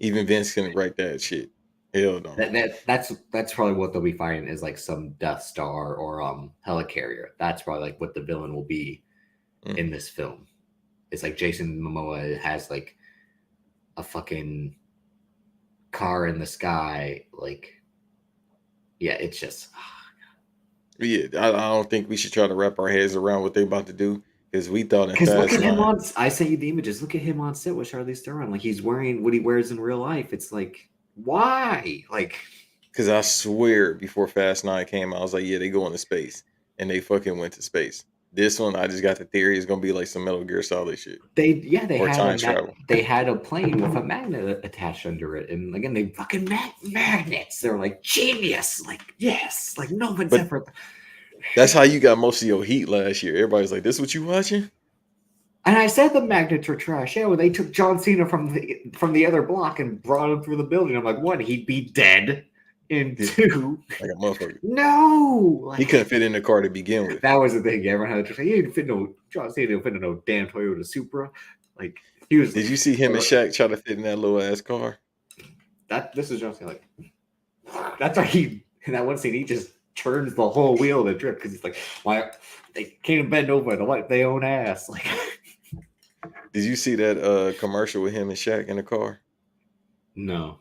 Even Vince can write that shit. Hell no. That's probably what they'll be fighting is like some Death Star or helicarrier. That's probably like what the villain will be in this film. It's like Jason Momoa has like a fucking car in the sky. Like, yeah, it's just. Yeah, I don't think we should try to wrap our heads around what they about to do. Because we thought in Because look Fast at him 9, on. I sent you the images. Look at him on set with Charlize Theron. Like he's wearing what he wears in real life. It's like, why? Like, because I swear before Fast 9 came out, I was like, yeah, they go into space. And they fucking went to space. This one, I just got the theory it's gonna be like some Metal Gear Solid shit. They Or time had travel. they had a plane with a magnet attached under it, and again they fucking magnets. They're like genius. Like yes, like no one's ever. That's how you got most of your heat last year. Everybody's like, this what you watching? And I said the magnets were trash. Yeah, well, they took John Cena from the other block and brought him through the building. I'm like, one, he'd be dead. And 2, like a motherfucker. No, like, he couldn't fit in the car to begin with. That was the thing. Everyone had to say, he didn't fit John Cena didn't fit in no damn Toyota Supra. Like he was. Did you see him and Shaq try to fit in that little ass car? This is John Cena. Like that's why in that one scene he just turns the whole wheel of the drip because he's like, why they can't bend over to wipe their own ass. Like, did you see that commercial with him and Shaq in the car? No.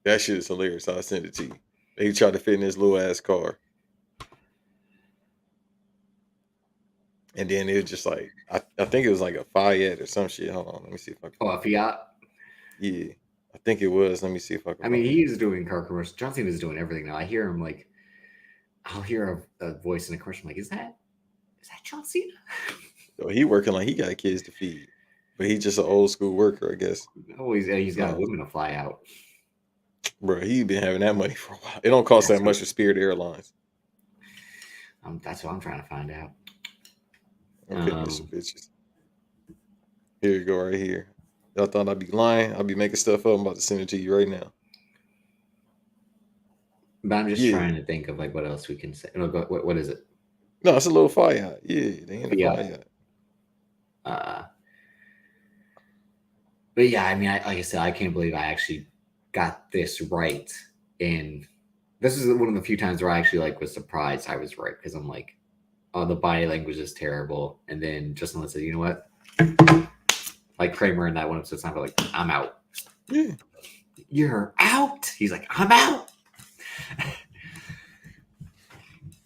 That shit is hilarious. I'll send it to you. They tried to fit in this little ass car. And then it was just like, I think it was like a Fiat or some shit. Hold on, let me see if I can. Oh, a Fiat? Yeah, I think it was. Let me see if I can. I mean, he's doing car commercials. John Cena is doing everything now. I hear him like, I'll hear a voice in a commercial. I'm like, is that John Cena? So he working like he got kids to feed, but he's just an old school worker, I guess. Oh, he's got women to fly out. Bro, he been having that money for a while. It don't cost that much for Spirit Airlines. That's what I'm trying to find out. Okay, some bitches. Here you go, right here. Y'all thought I'd be lying? I'll be making stuff up. I'm about to send it to you right now. But I'm just trying to think of like what else we can say. No, what is it? No, it's a little Fiat. Yeah, they in the Fiat. But yeah, I mean, like I said, I can't believe I actually got this right. And this is one of the few times where I actually like was surprised I was right because I'm like, oh, the body language is terrible. And then Justin Lin said, you know what? Like Kramer in that one episode, I'm like, I'm out. Yeah. You're out. He's like, I'm out.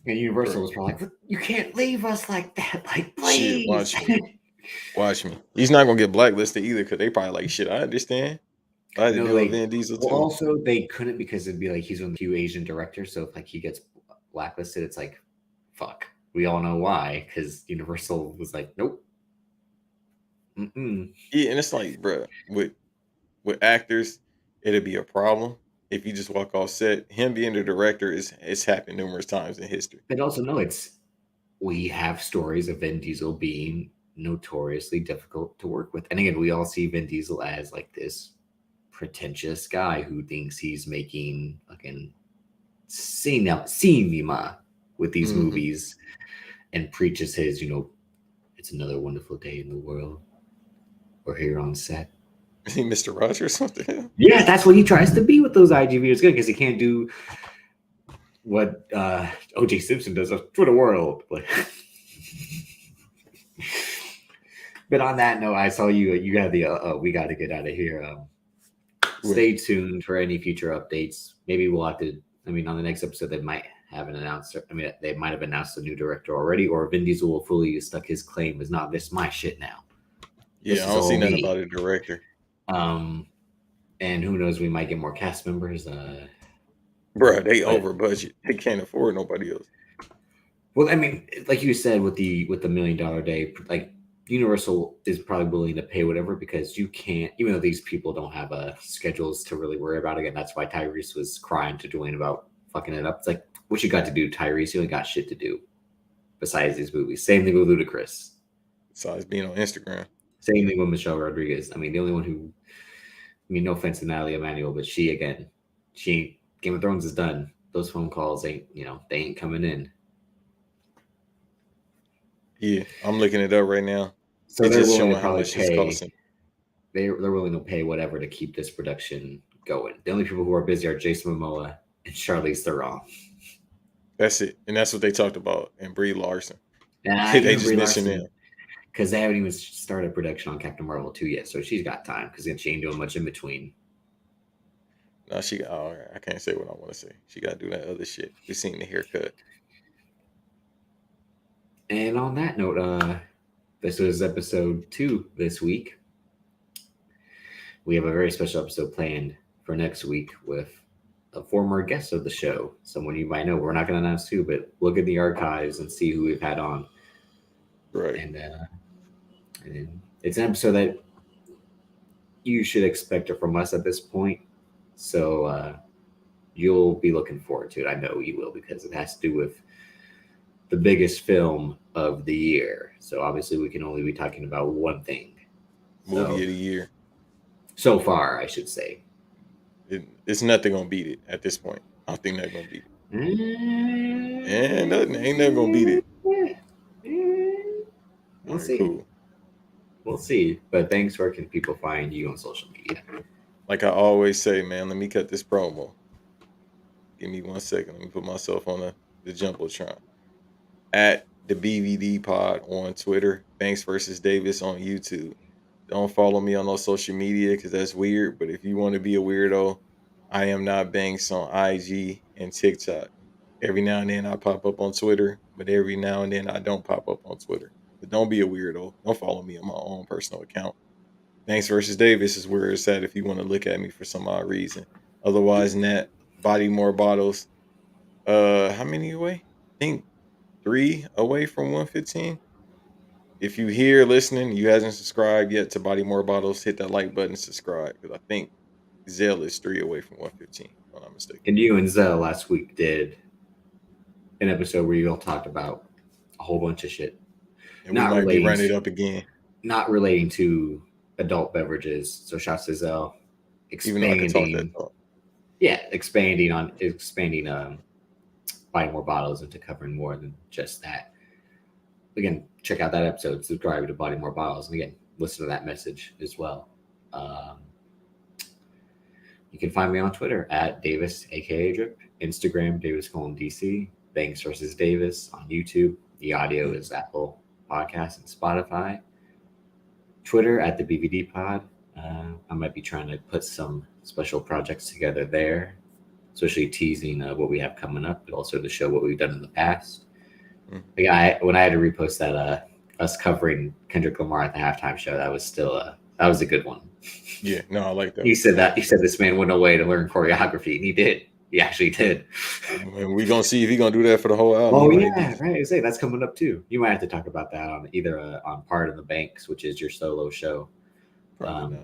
And Universal was probably like, you can't leave us like that. Like, please. Shit, watch me. He's not gonna get blacklisted either because they probably like, shit, I understand. I had to deal with Vin Diesel too. Well, also, they couldn't because it'd be like he's one of the few Asian directors. So if like he gets blacklisted, it's like, fuck. We all know why because Universal was like, nope. Mm-mm. Yeah, and it's like, bro, with actors, it'd be a problem if you just walk off set. Him being the director it's happened numerous times in history. But also, no, we have stories of Vin Diesel being notoriously difficult to work with. And again, we all see Vin Diesel as like this pretentious guy who thinks he's making fucking cinema with these movies and preaches his, it's another wonderful day in the world. We're here on set. Is he Mr. Rogers or something? Yeah, that's what he tries to be with those IG videos. Good because he can't do what O.J. Simpson does for the world. But on that note, I saw you got the we got to get out of here stay tuned for any future updates. Maybe we'll have to. I mean, on the next episode, they might have an announcer. I mean, they might have announced a new director already, or Vin Diesel will fully stuck his claim as not this my shit now. Yeah, I don't see nothing about a director. And who knows, we might get more cast members. Bruh, they over budget. They can't afford nobody else. Well, I mean, like you said, with the $1 million day, like Universal is probably willing to pay whatever because you can't, even though these people don't have schedules to really worry about. Again, that's why Tyrese was crying to Dwayne about fucking it up. It's like, what you got to do, Tyrese? You only got shit to do besides these movies. Same thing with Ludacris. Besides being on Instagram. Same thing with Michelle Rodriguez. I mean, the only one who, I mean, no offense to Natalie Emanuel, but she ain't, Game of Thrones is done. Those phone calls ain't, they ain't coming in. Yeah, I'm looking it up right now. So it's they're just willing showing to how much it's costing. They're willing to pay whatever to keep this production going. The only people who are busy are Jason Momoa and Charlize Theron. That's it. And that's what they talked about. And Brie Larson. And they just mentioned them. Because they haven't even started production on Captain Marvel 2 yet. So she's got time because she ain't doing much in between. No, I can't say what I want to say. She got to do that other shit. We seen the haircut. And on that note, this was episode 2 this week. We have a very special episode planned for next week with a former guest of the show, someone you might know. We're not going to announce who, but look at the archives and see who we've had on. Right. And it's an episode that you should expect it from us at this point. So you'll be looking forward to it. I know you will, because it has to do with the biggest film of the year. So obviously we can only be talking about one thing. Movie of the year. So far, I should say. It's nothing going to beat it at this point. I don't think nothing going to beat it. And ain't nothing going to beat it. We'll see. Cool. We'll see. But thanks. Where can people find you on social media? Like I always say, man, let me cut this promo. Give me 1 second. Let me put myself on the Jumbotron. At the BVD Pod on Twitter. Banks versus Davis on YouTube. Don't follow me on no social media because that's weird. But if you want to be a weirdo, I am not Banks on IG and TikTok. Every now and then I pop up on Twitter, but every now and then I don't pop up on Twitter. But don't be a weirdo. Don't follow me on my own personal account. Banks versus Davis is where it's at if you want to look at me for some odd reason. Otherwise than that, Body More Bottles. How many away? I think 3 away from 115. If you here listening, you hasn't subscribed yet to Body More Bottles, hit that like button, subscribe. Because I think Zell is 3 away from 115, if I'm not mistaken. And you and Zell last week did an episode where you all talked about a whole bunch of shit. And we might be running it up again. Not relating to adult beverages. So shouts to Zell. Even though I can talk that talk. Yeah, expanding Buying More Bottles into covering more than just that. Again, check out that episode, subscribe to Body More Bottles, and again, listen to that message as well. You can find me on Twitter at Davis, aka Drip, Instagram, Davis:DC, Banks versus Davis on YouTube. The audio is Apple Podcasts and Spotify. Twitter at the BVD Pod. I might be trying to put some special projects together there, especially teasing what we have coming up, but also to show what we've done in the past. Like when I had to repost that us covering Kendrick Lamar at the halftime show, that was still that was a good one. Yeah, no, I like that. He said this man went away to learn choreography, and he did. He actually did. And we're gonna see if he's gonna do that for the whole album. Oh yeah, right. I say that's coming up too. You might have to talk about that on either on Part of the Banks, which is your solo show. I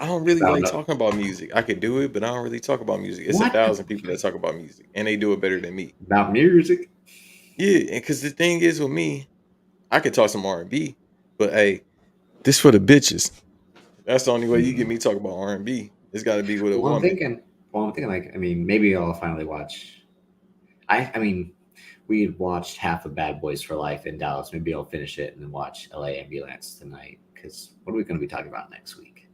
don't really like talking about music. I could do it, but I don't really talk about music. It's 1,000 people that talk about music, and they do it better than me. About music? Yeah, and because the thing is with me, I could talk some R&B, but hey, this for the bitches. That's the only way you get me talk about R&B. It's got to be with a woman. I'm thinking like, I mean, maybe I'll finally watch. I mean, we had watched half of Bad Boys for Life in Dallas. Maybe I'll finish it and then watch LA Ambulance tonight. Because what are we going to be talking about next week?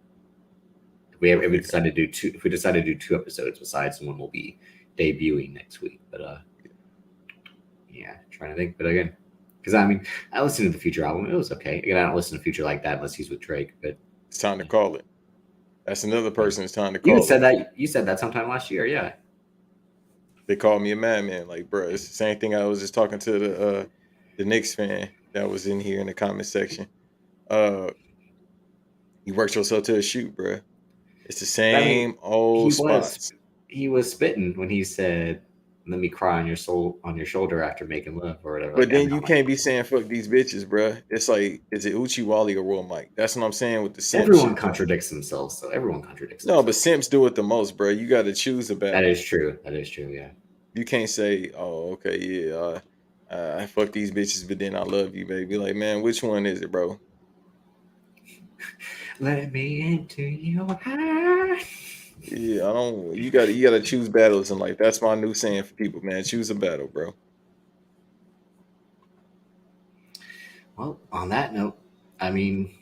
If we decide to do 2 episodes, besides the one we'll be debuting next week. But yeah, trying to think. But again, because I mean, I listened to the Future album. It was okay. Again, I don't listen to Future like that unless he's with Drake. But it's time to call it. That's another person that's trying to You call said us. that. You said that sometime last year. Yeah. They called me a madman. Like, bro, it's the same thing. I was just talking to the Knicks fan that was in here in the comment section. Uh, you worked yourself to a shoot, bro. It's the I mean, same old he was spots. he was spitting when he said, "Let me cry on your shoulder after making love" or whatever like But that. then And you I'm like, can't be saying fuck these bitches, bro. It's like, is it Uchi Wally or Will Mike? That's what I'm saying with the simp everyone shit, though. contradicts themselves. So everyone contradicts No, but themselves. simps do it the most, bro. You got to choose a That battle. is true. That is true. Yeah. You can't say, "Oh, okay, yeah, I fuck these bitches, but then I love you, baby." Like, man, which one is it, bro? Let me into your heart. Yeah, I don't. You gotta choose battles in life. That's my new saying for people, man. Choose a battle, bro. Well, on that note, I mean,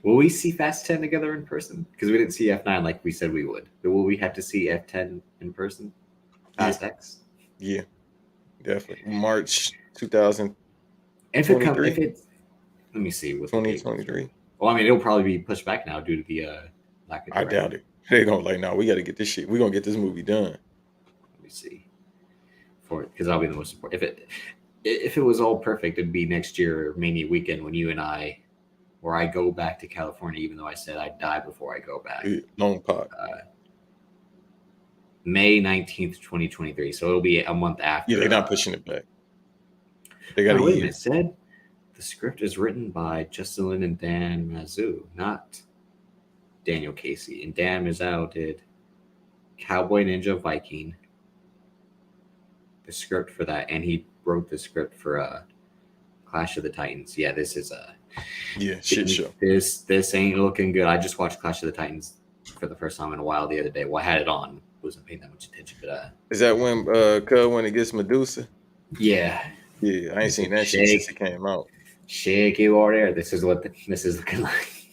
will we see Fast 10 together in person? Because we didn't see F9 like we said we would. But will we have to see F10 in person? Fast X? Yeah, definitely. March 2023. If it, let me see what the date was. 2023. Well, I mean, it'll probably be pushed back now due to the lack of I directing. doubt it. They gonna like, no, we got to get this shit. We gonna get this movie done. Let me see. For it, because that'll be the most important. If it was all perfect, it'd be next year Mania weekend when you and I, where I go back to California, even though I said I'd die before I go back. Yeah, long pot. May 19th, 2023. So it'll be a month after. Yeah, they're not pushing it back. They got Oh, a wait a year. minute. Said the script is written by Justin Lin and Dan Mazu, not Daniel Casey. And Dan Mazu did Cowboy Ninja Viking, the script for that, and he wrote the script for Clash of the Titans. Yeah, this is Yeah, shit show. This ain't looking good. I just watched Clash of the Titans for the first time in a while the other day. Well, I had it on. Wasn't paying that much attention, but Is that when Cub when it gets Medusa? yeah. Yeah, I ain't seen that shit since it came out. Shaky over there. This is what this is looking like.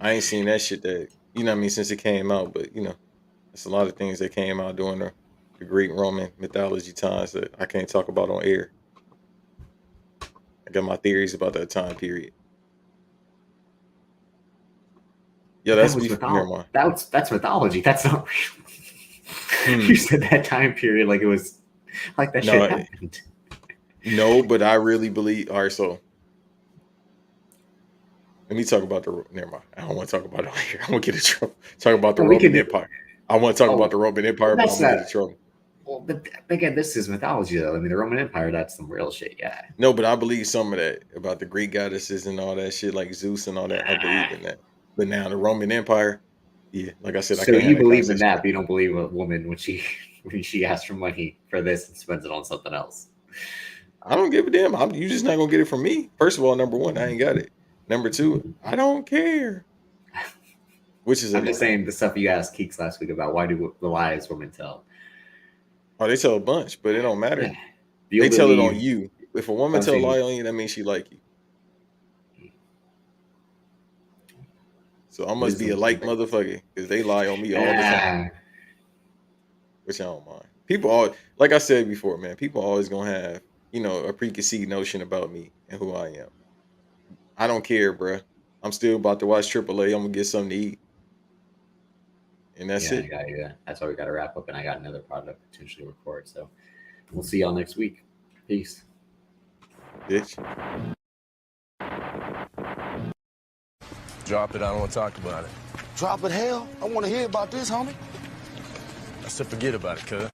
I ain't seen that shit that, you know what I mean, since it came out, but you know, it's a lot of things that came out during the Greek Roman mythology times that I can't talk about on air. I got my theories about that time period. Yeah, that's before Miramar. That's mythology. That's not real. You said that time period like it was like that shit happened. No, but I really believe. All right, so let me talk about never mind. I don't want to talk about it here. I'm gonna get in trouble. Talk about the Roman Empire. I want to talk about the Roman Empire, but I'm gonna get in trouble. Well, but again, this is mythology, though. I mean, the Roman Empire, that's some real shit, yeah. No, but I believe some of that about the Greek goddesses and all that shit, like Zeus and all that. I believe in that. But now the Roman Empire, yeah, like I said, I can't. So you believe in that, but you don't believe a woman when she asks for money for this and spends it on something else. I don't give a damn. You just not gonna get it from me. First of all, number one, I ain't got it. Number two, I don't care. Which is I'm just saying the stuff you asked Keeks last week about why do the lies women tell. Oh, they tell a bunch, but it don't matter. Yeah. They tell it on you. If a woman tell a lie on you, that means she like you. So I must be a like motherfucker because they lie on me all the time. Which I don't mind. People always, like I said before, man, people always gonna have, you know, a preconceived notion about me and who I am. I don't care, bruh. I'm still about to watch AAA. I'm gonna get something to eat. And that's it. That's why we got to wrap up, and I got another product to potentially record. So we'll see y'all next week. Peace. Bitch. Drop it. I don't want to talk about it. Drop it, hell. I want to hear about this, homie. I said forget about it, cuz.